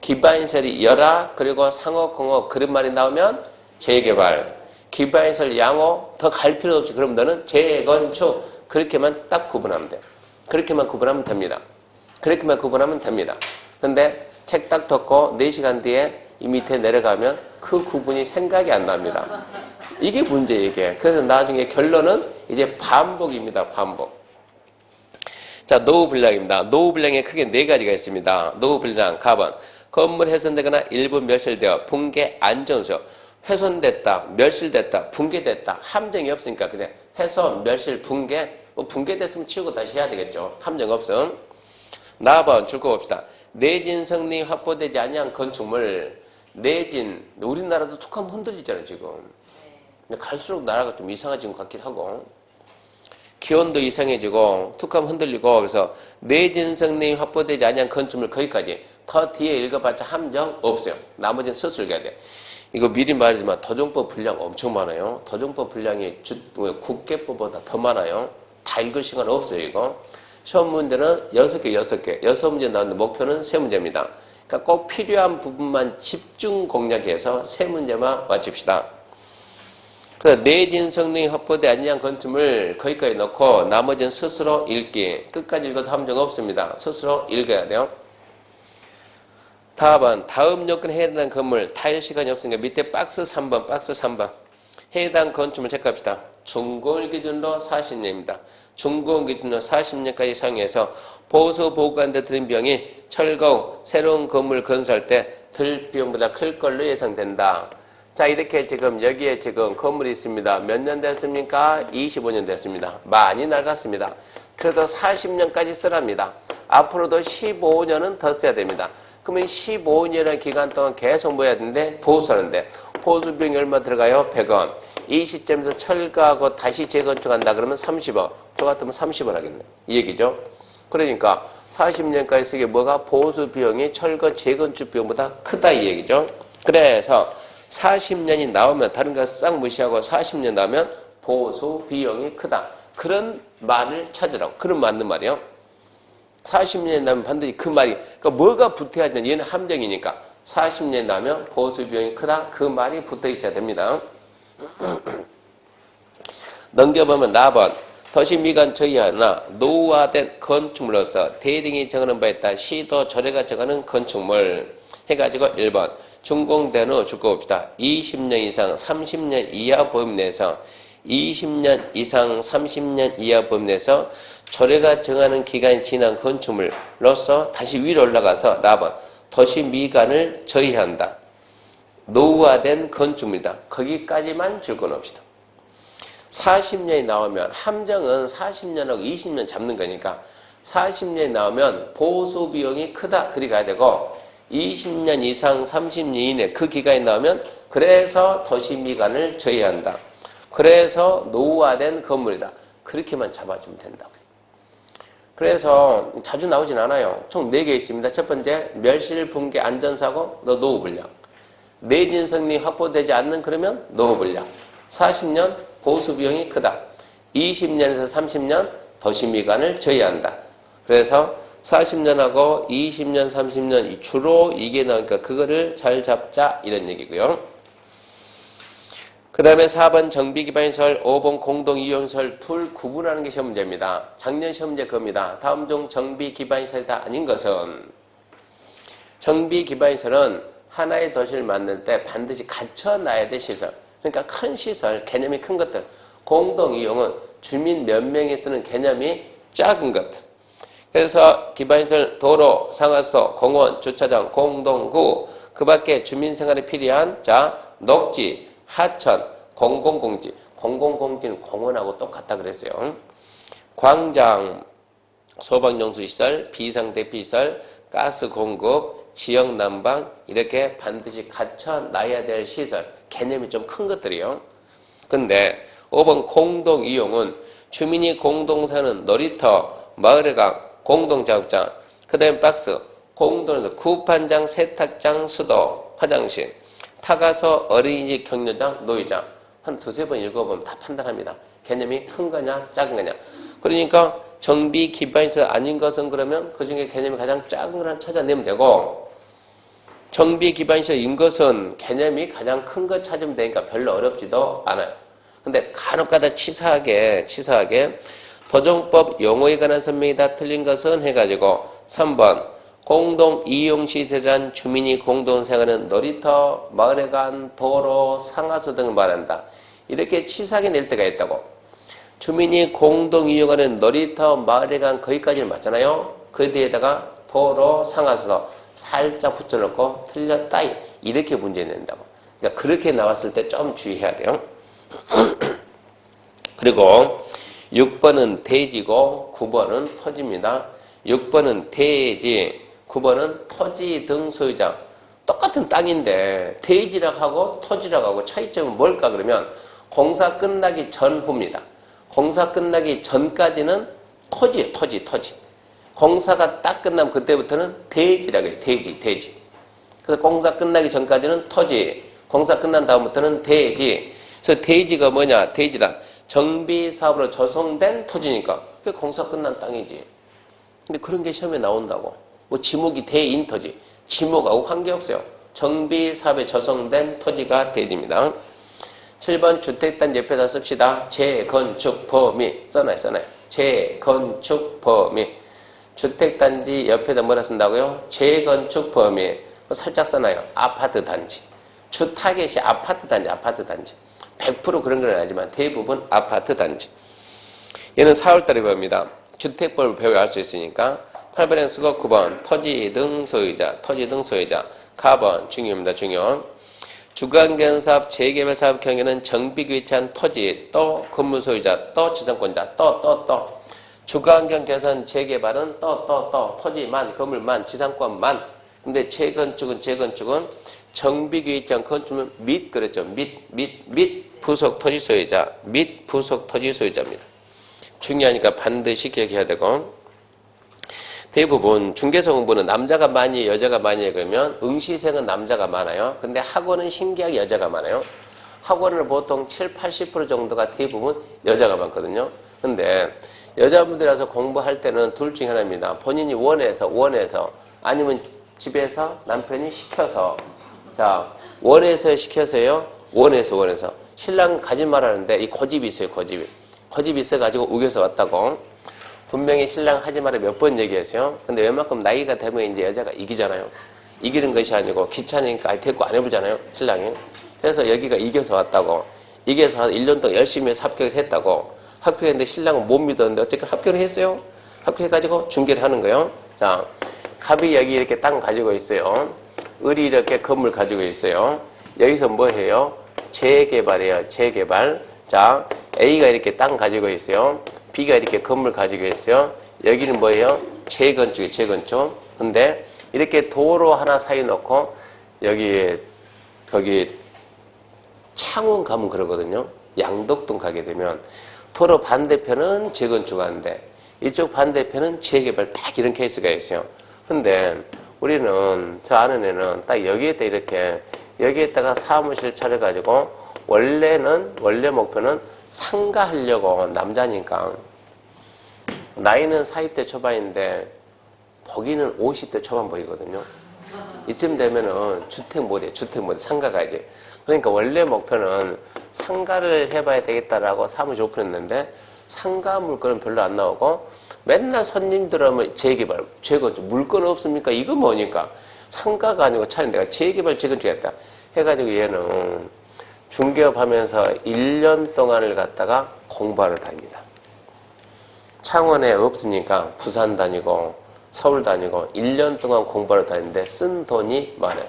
A: 기반시설이 열화 그리고 상호 공호 그릇말이 나오면 재개발. 기반시설 양호 더 갈 필요 없이 그럼 너는 재건축. 그렇게만 딱 구분하면 돼. 그렇게만 구분하면 됩니다. 그렇게만 구분하면 됩니다. 근데 책 딱 덮고 4시간 뒤에 이 밑에 내려가면 그 구분이 생각이 안 납니다. 이게 문제예요, 이게. 그래서 나중에 결론은 이제 반복입니다, 반복. 자, 노후 불량입니다. 노후 불량에 크게 4가지가 있습니다. 노후 불량, 가번. 건물 훼손되거나 일부 멸실되어 붕괴 안전수요. 훼손됐다, 멸실됐다, 붕괴됐다. 함정이 없으니까 그냥 훼손, 멸실, 붕괴. 뭐 붕괴됐으면 치우고 다시 해야 되겠죠. 함정 없음. 나번 줄거 봅시다. 내진 성능이 확보되지 아니한 건축물. 내진, 우리나라도 툭 하면 흔들리잖아요, 지금. 갈수록 나라가 좀 이상해진 것 같기도 하고. 기온도 이상해지고, 툭 하면 흔들리고, 그래서 내진 성능이 확보되지 아니한 건축물 거기까지. 더 뒤에 읽어봤자 함정 없어요. 나머지는 스스로 가야 돼. 이거 미리 말하지만 도정법 분량 엄청 많아요. 도정법 분량이 국계법보다 더 많아요. 다 읽을 시간 없어요, 이거. 시험 문제는 6개, 6개. 6문제 나왔는데 목표는 3문제입니다. 그러니까 꼭 필요한 부분만 집중 공략해서 3문제만 맞춥시다. 그래서 내진 성능이 확보되지 아니한 건축물 거기까지 넣고 나머지는 스스로 읽기. 끝까지 읽어도 함정 없습니다. 스스로 읽어야 돼요. 다음 요건에 해당 건물 타일 시간이 없으니까 밑에 박스 3번, 박스 3번. 해당 건축물 체크합시다. 준공을 기준으로 40년입니다. 준공 기준으로 40년까지 사용해서 보수 보관대 드는 비용이 철거, 새로운 건물 건설할 때 들 비용보다 클 걸로 예상된다. 자, 이렇게 지금 여기에 지금 건물이 있습니다. 몇 년 됐습니까? 25년 됐습니다. 많이 낡았습니다. 그래도 40년까지 쓰랍니다. 앞으로도 15년은 더 써야 됩니다. 그러면 15년이라는 기간 동안 계속 뭐 해야 되는데? 보수하는데. 보수 비용이 얼마 들어가요? 100원. 이 시점에서 철거하고 다시 재건축한다 그러면 30원. 저 같으면 30원 하겠네. 이 얘기죠. 그러니까 40년까지 쓰게 뭐가 보수 비용이 철거 재건축 비용보다 크다 이 얘기죠. 그래서 40년이 나오면 다른 거 싹 무시하고 40년 나오면 보수 비용이 크다. 그런 말을 찾으라고. 그런 맞는 말이요. 40년 나면 반드시 그 말이, 그러니까 뭐가 붙어야 되냐. 얘는 함정이니까. 40년 나면 보수 비용이 크다. 그 말이 붙어 있어야 됩니다. 넘겨보면 라번. 도시미관 저희하나 노후화된 건축물로서 대등이 정하는 바에 따라 시도 조례가 정하는 건축물 해가지고 1번. 준공된 후 줄거 봅시다. 20년 이상 30년 이하 범위 내에서 20년 이상 30년 이하 범위 내에서 조례가 정하는 기간이 지난 건축물로서 다시 위로 올라가서 라번. 도시미관을 저희한다. 노후화된 건축물이다. 거기까지만 줄거 놓읍시다. 40년이 나오면 함정은 40년하고 20년 잡는 거니까 40년이 나오면 보수 비용이 크다. 그리 가야 되고 20년 이상 30년 이내 그 기간이 나오면 그래서 도시미관을 저희한다. 그래서 노후화된 건물이다. 그렇게만 잡아주면 된다고. 그래서 자주 나오진 않아요. 총 4개 있습니다. 첫 번째, 멸실, 붕괴, 안전사고, 노후 불량. 내진 성능이 확보되지 않는 그러면 노후 불량. 40년 보수 비용이 크다. 20년에서 30년 도시미관을 저희한다. 그래서 40년하고 20년, 30년 주로 이게 나오니까 그거를 잘 잡자 이런 얘기고요. 그 다음에 4번 정비기반시설, 5번 공동이용시설 둘 구분하는 게 시험 문제입니다. 작년 시험 문제 겁니다. 다음 중 정비기반시설이다 아닌 것은 정비기반시설은 하나의 도시를 만들 때 반드시 갖춰놔야 될 시설. 그러니까 큰 시설, 개념이 큰 것들. 공동이용은 주민 몇 명이 쓰는 개념이 작은 것들. 그래서 기반시설, 도로, 상하수, 공원, 주차장, 공동구, 그 밖에 주민생활에 필요한 녹지, 하천, 공공공지. 공공공지는 공원하고 똑같다 그랬어요. 광장, 소방용수시설, 비상대피시설, 가스 공급, 지역 난방 이렇게 반드시 갖춰놔야 될 시설. 개념이 좀 큰 것들이요. 근데 5번 공동이용은 주민이 공동사는 놀이터, 마을회관, 공동작업장, 그 다음에 박스, 공동에서 구판장, 세탁장, 수도, 화장실, 타가소, 어린이집, 격려장, 노이장 한 2-3번 읽어보면 다 판단합니다. 개념이 큰 거냐 작은 거냐. 그러니까 정비 기반시설 아닌 것은 그러면 그 중에 개념이 가장 작은 걸 하나 찾아내면 되고, 정비 기반시설인 것은 개념이 가장 큰 거 찾으면 되니까 별로 어렵지도 않아요. 근데 간혹가다 치사하게 도정법 용어에 관한 설명이 다 틀린 것은 해가지고 3번 공동 이용시설이란 주민이 공동 생활하는 놀이터, 마을에 간 도로, 상하수 등을 말한다. 이렇게 치사하게 낼 때가 있다고. 주민이 공동 이용하는 놀이터, 마을에 간 거기까지는 맞잖아요. 그 뒤에다가 도로, 상하수 살짝 붙여놓고 틀렸다. 이렇게 문제 낸다고. 그러니까 그렇게 나왔을 때 좀 주의해야 돼요. 그리고 6번은 대지고 9번은 토지입니다. 6번은 대지, 9번은 토지 등 소유자. 똑같은 땅인데 대지라고 하고 토지라고 하고 차이점은 뭘까 그러면 공사 끝나기 전후입니다. 공사 끝나기 전까지는 토지예요. 토지. 공사가 딱 끝나면 그때부터는 대지라고 해요. 대지. 그래서 공사 끝나기 전까지는 토지, 공사 끝난 다음부터는 대지. 그래서 대지가 뭐냐? 대지란 정비사업으로 조성된 토지니까 그게 공사 끝난 땅이지. 근데 그런 게 시험에 나온다고. 뭐 지목이 대인 토지, 지목하고 관계없어요. 정비사업에 조성된 토지가 대지입니다. 7번 주택단지 옆에다 씁시다. 재건축 범위 써놔요. 재건축 범위. 주택단지 옆에다 뭐라 쓴다고요? 재건축 범위. 살짝 써놔요. 아파트 단지. 주 타겟이 아파트 단지. 100% 그런 건 아니지만 대부분 아파트 단지. 얘는 4월달에 배웁니다. 주택법을 배워야 할 수 있으니까 8번에 쓰고 9번 토지 등 소유자. 가번 중요합니다. 중요. 주거환경사업, 재개발사업 경우에는 정비규칙한 토지, 또 건물 소유자, 또 지상권자, 또 주거환경 개선 재개발은 또 토지만, 건물만, 지상권만. 근데 재건축은 정비규칙한 건축물 및 그랬죠. 및 부속 토지 소유자입니다. 중요하니까 반드시 기억해야 되고. 대부분 중개사 공부는 남자가 많이 여자가 많이 그러면 응시생은 남자가 많아요. 근데 학원은 신기하게 여자가 많아요. 학원을 보통 70-80% 정도가 대부분 여자가 많거든요. 근데 여자분들이라서 공부할 때는 둘 중에 하나입니다. 본인이 원해서 아니면 집에서 남편이 시켜서. 자, 원해서 시켜서요. 원해서. 신랑 가지 말라는데 이 고집이 있어요. 고집이 있어가지고 우겨서 왔다고. 분명히 신랑 하지 말아 몇 번 얘기했어요. 근데 웬만큼 나이가 되면 이제 여자가 이기잖아요. 이기는 것이 아니고 귀찮으니까 데리고 안 해보잖아요. 신랑이. 그래서 여기가 이겨서 왔다고. 이겨서 한 1년 동안 열심히 해서 합격을 했다고. 합격했는데 신랑은 못 믿었는데 어쨌든 합격을 했어요. 합격해가지고 중개를 하는 거예요. 자, 갑이 여기 이렇게 땅 가지고 있어요. 을이 이렇게 건물 가지고 있어요. 여기서 뭐 해요? 재개발해요. 재개발. 자, A가 이렇게 땅 가지고 있어요. B가 이렇게 건물 가지고 있어요. 여기는 뭐예요? 재건축이에요. 재건축. 근데 이렇게 도로 하나 사이 놓고 거기 창원 가면 그러거든요. 양덕동 가게 되면 도로 반대편은 재건축하는데 이쪽 반대편은 재개발 딱 이런 케이스가 있어요. 근데 우리는 저 아는 애는 딱 여기에다가 사무실 차려가지고 원래 목표는 상가하려고 남자니까 나이는 40대 초반인데 보기는 50대 초반 보이거든요. 이쯤 되면은 주택 모델 상가 가야지. 그러니까 원래 목표는 상가를 해봐야 되겠다라고 사무실 오픈했는데 상가 물건은 별로 안 나오고 맨날 손님들 오면 재개발, 재건축 물건 없습니까? 이거 뭐니까 상가가 아니고 차라리 내가 재개발, 재건축했다 해가지고 얘는 중개업 하면서 1년 동안을 갖다가 공부하러 다닙니다. 창원에 없으니까 부산 다니고 서울 다니고 1년 동안 공부하러 다니는데 쓴 돈이 많아요.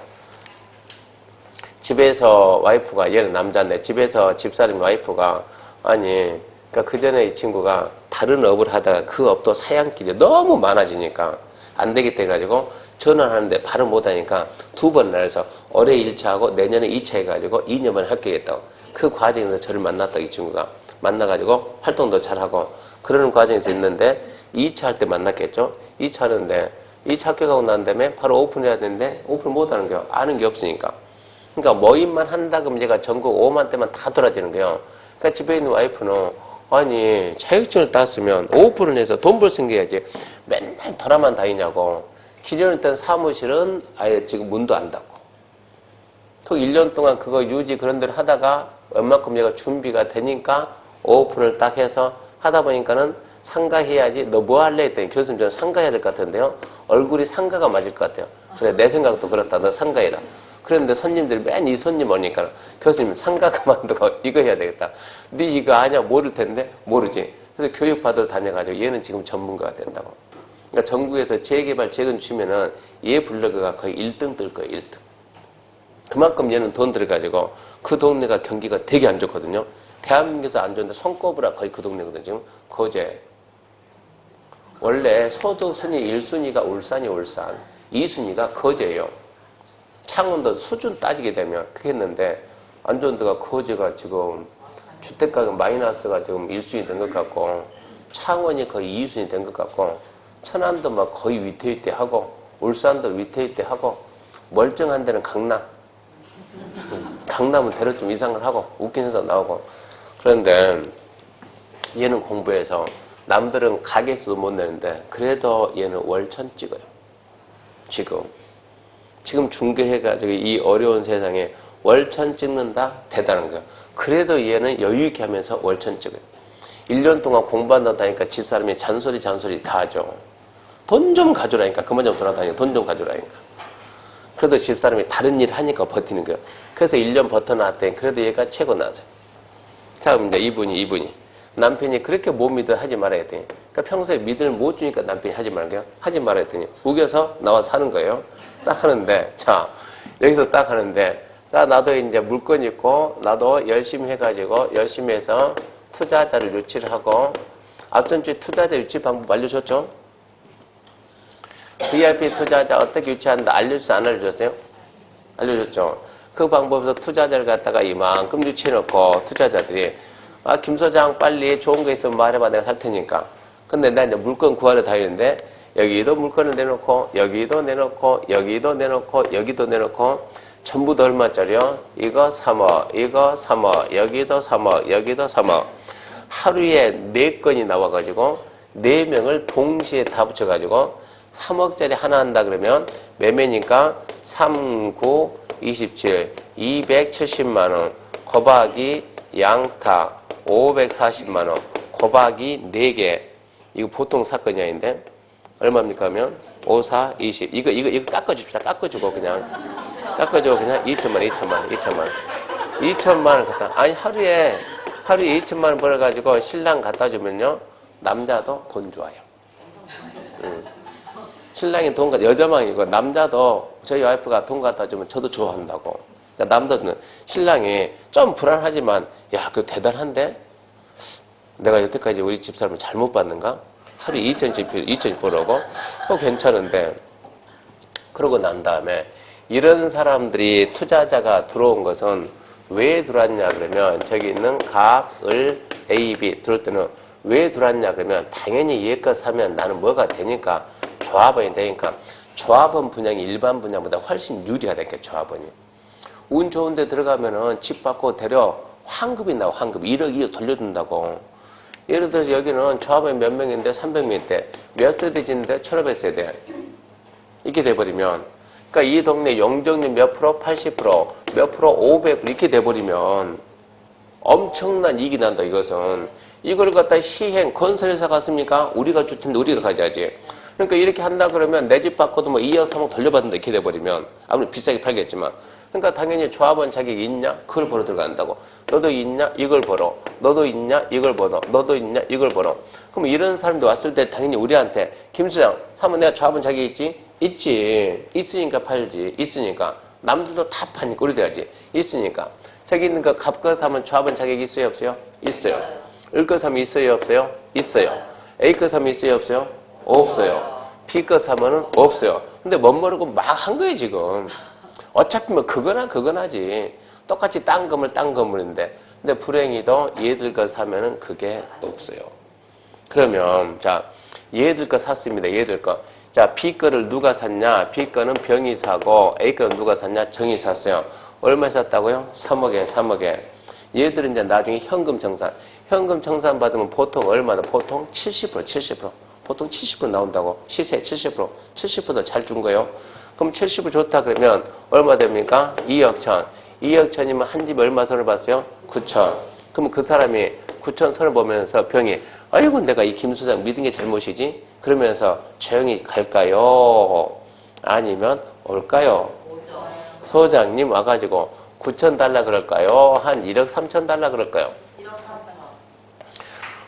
A: 집에서 와이프가, 얘는 남자인데 집에서 집사람 와이프가 그러니까 그 전에 이 친구가 다른 업을 하다가 그 업도 사양길이 너무 많아지니까 안 되겠다 해가지고 전화하는데 바로 못하니까 2번 날려서 올해 1차하고 내년에 2차 해가지고 2년 만에 합격했다고. 그 과정에서 저를 만났다고 이 친구가. 만나가지고 활동도 잘하고 그러는 과정에서 있는데 2차 할 때 만났겠죠. 2차 하는데 2차 합격하고 난 다음에 바로 오픈해야 되는데 오픈 못하는 거예요. 아는 게 없으니까. 그러니까 모임만 한다 그러면 얘가 전국 5만 대만 다 돌아지는 거예요. 그러니까 집에 있는 와이프는 아니 자격증을 땄으면 5% 내서 돈 벌 생겨야지 맨날 돌아만 다니냐고. 기존에 있던 사무실은 아예 지금 문도 안 닫고 그 1년 동안 그거 유지 그런 데를 하다가 웬만큼 얘가 준비가 되니까 5%를 딱 해서 하다 보니까는 상가해야지. 너 뭐 할래 했더니 교수님 저는 상가해야 될 것 같은데요. 얼굴이 상가가 맞을 것 같아요. 그래 내 생각도 그렇다. 너 상가해라. 그런데 손님들이 맨 이 손님 오니까 교수님 상가 그만두고 이거 해야 되겠다. 네 이거 아냐 모를 텐데 모르지. 그래서 교육받으러 다녀가지고 얘는 지금 전문가가 된다고. 그러니까 전국에서 재개발 재건 주면은 얘 블로그가 거의 1등 뜰 거예요. 1등. 그만큼 얘는 돈 들어가지고 그 동네가 경기가 되게 안 좋거든요. 대한민국에서 안 좋은데 손꼽으라 거의 그 동네거든요. 지금 거제. 원래 소득 순위 1순위가 울산이 울산, 2순위가 거제예요. 창원도 수준 따지게 되면 그렇게 했는데 안 좋은 데가 거제가 지금 주택가격 마이너스가 지금 1순위 된 것 같고 창원이 거의 2순위 된 것 같고 천안도 막 거의 위태위태하고 울산도 위태위태하고 멀쩡한 데는 강남. 강남은 대로 좀 이상을 하고 웃긴 현상 나오고. 그런데 얘는 공부해서 남들은 가게수도 못 내는데 그래도 얘는 월천 찍어요. 지금 중개해가지고 이 어려운 세상에 월천 찍는다? 대단한 거예요. 그래도 얘는 여유있게 하면서 월천 찍어요. 1년 동안 공부한다니까 집사람이 잔소리 다 하죠. 돈 좀 가져라니까. 그만 좀 돌아다니고 돈 좀 가져라니까. 그래도 집사람이 다른 일 하니까 버티는 거예요. 그래서 1년 버텨놨더니 그래도 얘가 최고 나서요. 자, 그럼 이제 이분이 남편이 그렇게 못 믿어 하지 말아야 했더니 그러니까 평소에 믿음을 못 주니까 남편이 하지 말게요. 하지 말아야 했더니 우겨서 나와서 하는 거예요. 딱 하는데 자 여기서 딱 하는데 자 나도 이제 물건 있고 나도 열심히 해가지고 열심히 해서 투자자를 유치를 하고 앞전 주에 투자자 유치 방법 알려줬죠? VIP 투자자 어떻게 유치한다 알려줬어요? 안 알려줬어요? 알려줬죠? 그 방법에서 투자자를 갖다가 이만큼 유치해놓고 투자자들이 아, 김 소장 빨리 좋은 거 있으면 말해봐 내가 살 테니까. 근데 나 이제 물건 구하러 다니는데 여기도 물건을 내놓고 여기도 내놓고 여기도 내놓고 여기도 내놓고 전부 다 얼마짜리요? 이거 3억 이거 3억 여기도 3억 여기도 3억 하루에 4건이 나와가지고 4명을 동시에 다 붙여가지고 3억짜리 하나 한다 그러면 매매니까 3, 9, 27, 270만원 곱하기 양타 540만원 곱하기 4개 이거 보통 사건이 아닌데 얼마입니까 하면 5, 4, 20 이거 깎아줍시다. 깎아주고 그냥 2천만원 갖다 아니 하루에 2천만원 벌어가지고 신랑 갖다 주면요 남자도 돈 좋아요. 신랑이 돈 갖다 여자망이고 남자도 저희 와이프가 돈 갖다 주면 저도 좋아한다고. 그러니까 남자는 신랑이 좀 불안하지만 야 그거 대단한데 내가 여태까지 우리 집사람을 잘못 봤는가? 하루에 2천씩 벌어고 괜찮은데 그러고 난 다음에 이런 사람들이 투자자가 들어온 것은 왜 들어왔냐 그러면 저기 있는 갑, 을, A, B 들어올 때는 왜 들어왔냐 그러면 당연히 얘 거 사면 나는 뭐가 되니까 조합원이 되니까 조합원 분양이 일반 분양보다 훨씬 유리가 되니까 조합원이 운 좋은 데 들어가면은 집 받고 대려 환급이 나와 환급 1억 2억 돌려준다고. 예를 들어서 여기는 조합원이 몇 명인데 300명인데 몇 세대지인데 1500세대 이렇게 돼버리면 그러니까 이 동네 용적률 몇 프로 80% 몇 프로 500% 이렇게 돼버리면 엄청난 이익이 난다. 이것은 이걸 갖다 시행 건설회사 갔습니까? 우리가 줄 텐데 우리가 가져야지. 그러니까 이렇게 한다 그러면 내 집 받고도 뭐 2억 3억 돌려받는다 이렇게 돼버리면 아무리 비싸게 팔겠지만 그러니까 당연히 조합원 자격이 있냐? 그걸 보러 들어간다고. 너도 있냐? 이걸 보러. 너도 있냐? 이걸 보러. 너도 있냐? 이걸 보러. 그럼 이런 사람들 왔을 때 당연히 우리한테 김 수장 사면 내가 조합원 자격이 있지? 있지. 있으니까 팔지. 있으니까. 남들도 다 파니까 우리도 해야지. 있으니까. 저기 있는 거 갑거 사면 조합원 자격이 있어요? 없어요? 있어요. 을 거 사면 있어요? 없어요? 있어요. A 거 사면 있어요? 없어요? 없어요. B 거 사면은 없어요. 근데 멋 모르고 막 한 거예요 지금. 어차피 뭐 그거나지. 똑같이 딴 건물인데. 근데 불행히도 얘들 거 사면은 그게 없어요. 그러면 자 얘들 거 샀습니다. 얘들 거. 자 B 거를 누가 샀냐? B 거는 병이 사고 A 거는 누가 샀냐? 정이 샀어요. 얼마에 샀다고요? 3억에. 얘들은 이제 나중에 현금 청산. 현금 청산 받으면 보통 얼마나? 보통 70%, 70%. 보통 70% 나온다고. 시세 70%. 70%도 잘 준 거예요. 그럼 70% 좋다 그러면 얼마 됩니까? 2억 천. 2억 천이면 한 집에 얼마 선을 봤어요? 9천. 그럼 그 사람이 9천 선을 보면서 병이 아이고 내가 이 김 소장 믿은 게 잘못이지? 그러면서 조용히 갈까요? 아니면 올까요? 소장님 와가지고 9천 달라 그럴까요? 한 1억 3천 달라 그럴까요?
B: 1억 3천.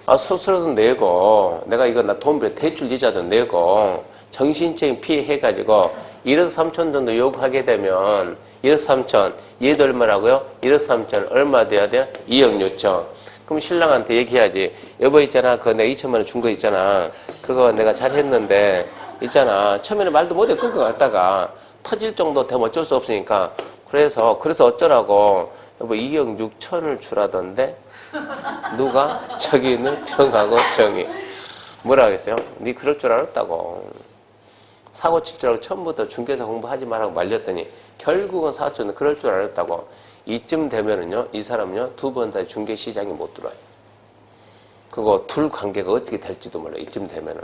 A: 아, 수수료도 내고, 내가 이거 나 돈 빌려 대출 이자도 내고, 정신적인 피해 해가지고, 1억 3천 정도 요구하게 되면, 1억 3천, 얘도 얼마라고요? 1억 3천, 얼마 돼야 돼요? 2억 6천. 그럼 신랑한테 얘기해야지. 여보 있잖아, 그거 내가 2천만 원 준 거 있잖아. 그거 내가 잘했는데, 있잖아. 처음에는 말도 못해 끊고 갔다가, 터질 정도 되면 어쩔 수 없으니까, 그래서 어쩌라고, 여보 2억 6천을 주라던데, 누가? 저기 있는 병하고 정이. 뭐라 하겠어요? 니 그럴 줄 알았다고. 사고 칠 줄 알고 처음부터 중개사 공부하지 말라고 말렸더니 결국은 사업자는 그럴 줄 알았다고. 이쯤 되면은요, 이 사람은요, 두 번 다 중개 시장에 못 들어와요. 그거 둘 관계가 어떻게 될지도 몰라요. 이쯤 되면은.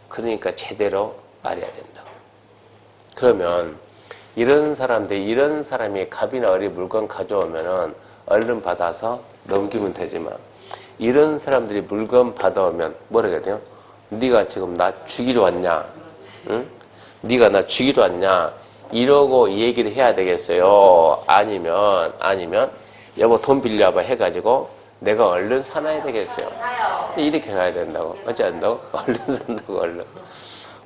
A: 그러니까 제대로 알아야 된다고. 그러면 이런 사람이 갑이나 을이 물건 가져오면은 얼른 받아서 넘기면 되지만 이런 사람들이 물건 받아오면 뭐라 해야 돼요? 네가 지금 나 죽이러 왔냐? 응? 네가 나 죽이러 왔냐? 이러고 얘기를 해야 되겠어요? 아니면 여보 돈 빌려봐 해가지고 내가 얼른 사놔야 되겠어요? 이렇게 가야 된다고. 어찌 한다고? 얼른 산다고 얼른.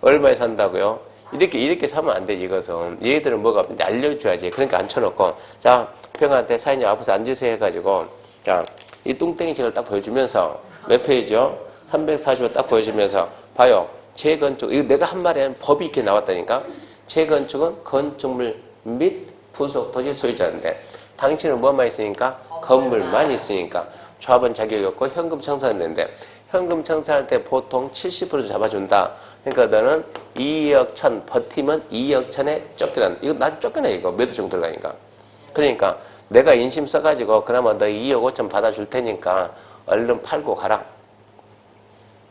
A: 얼마에 산다고요? 이렇게 사면 안 돼, 이것은. 얘들은 뭐가 알려줘야지. 그러니까 앉혀놓고, 자, 병한테 사인님 앞에서 앉으세요 해가지고, 자, 이 뚱땡이책을 딱 보여주면서, 몇 페이지요? 345 딱 보여주면서, 봐요. 재건축, 이거 내가 한 말에는 법이 이렇게 나왔다니까? 재건축은 건축물 및 부속 도시 소유자인데, 당신은 뭐만 있으니까? 건물만 있으니까. 조합원 자격이 없고 현금 청산했는데, 현금 청산할 때 보통 70% 잡아준다. 그러니까 너는 2억 천 버티면 2억 천에 쫓겨난다. 이거 난 쫓겨나 이거 매도청 들어가니까. 그러니까 내가 인심 써가지고 그나마 너 2억 5천 받아줄 테니까 얼른 팔고 가라.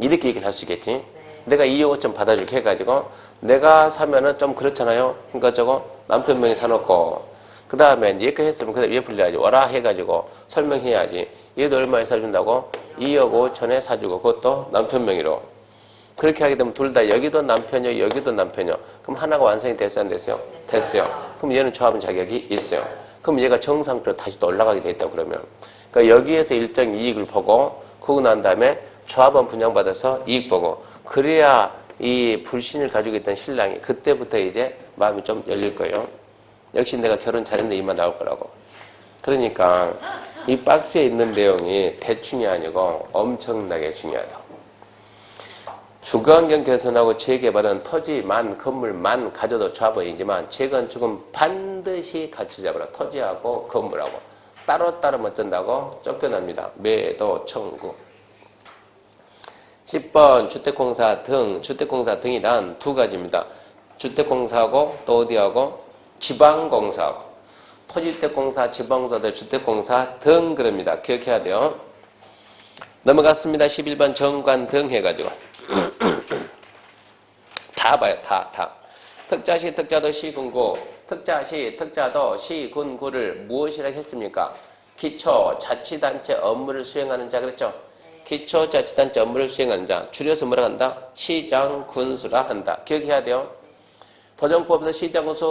A: 이렇게 얘기를 할 수 있겠지. 네. 내가 2억 5천 받아줄게 해가지고 내가 사면은 좀 그렇잖아요. 그러니까 저거 남편 명이 사놓고 그 다음에 얘가 했으면 그다음에 얘 불려야지. 와라 해가지고 설명해야지. 얘도 얼마에 사준다고? 2억 5천에 사주고 그것도 남편 명의로. 그렇게 하게 되면 둘 다 여기도 남편이요 여기도 남편이요. 그럼 하나가 완성이 됐어요 안 됐어요? 됐어요. 그럼 얘는 조합원 자격이 있어요. 그럼 얘가 정상적으로 다시 또 올라가게 돼 있다 그러면. 그러니까 여기에서 일정 이익을 보고 그러고 난 다음에 조합원 분양받아서 이익 보고 그래야 이 불신을 가지고 있던 신랑이 그때부터 이제 마음이 좀 열릴 거예요. 역시 내가 결혼 잘했는데 이만 나올 거라고. 그러니까 이 박스에 있는 내용이 대충이 아니고 엄청나게 중요하다. 주거환경 개선하고 재개발은 토지만 건물만 가져도 조합원이지만 재건축은 반드시 같이 잡아라. 토지하고 건물하고 따로따로 어쩐다고 쫓겨납니다. 매도 청구. 10번 주택공사 등. 주택공사 등이란 두 가지입니다. 주택공사하고 또 어디하고 지방공사하고 토지주택공사, 지방공사, 주택공사 등 그럽니다. 기억해야 돼요. 넘어갔습니다. 11번 정관 등 해가지고 다 봐요. 다. 특자시, 특자도, 시군구. 특자시, 특자도, 시군구를 무엇이라고 했습니까? 기초자치단체 업무를 수행하는 자 그랬죠? 기초자치단체 업무를 수행하는 자. 줄여서 뭐라 한다? 시장군수라 한다. 기억해야 돼요. 도정법에서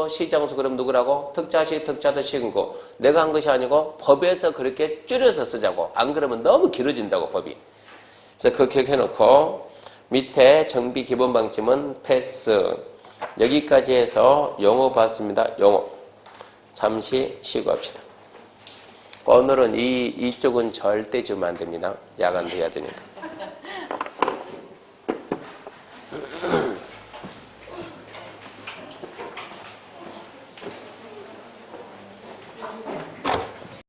A: 시장군수 그럼 누구라고? 특자시, 특자도, 시군구. 내가 한 것이 아니고 법에서 그렇게 줄여서 쓰자고. 안 그러면 너무 길어진다고 법이. 그래서 그거 기억해놓고 밑에 정비 기본 방침은 패스. 여기까지 해서 용어 봤습니다. 용어. 잠시 쉬고 합시다. 오늘은 이쪽은 절대 주면 안 됩니다. 야간도 해야 되니까.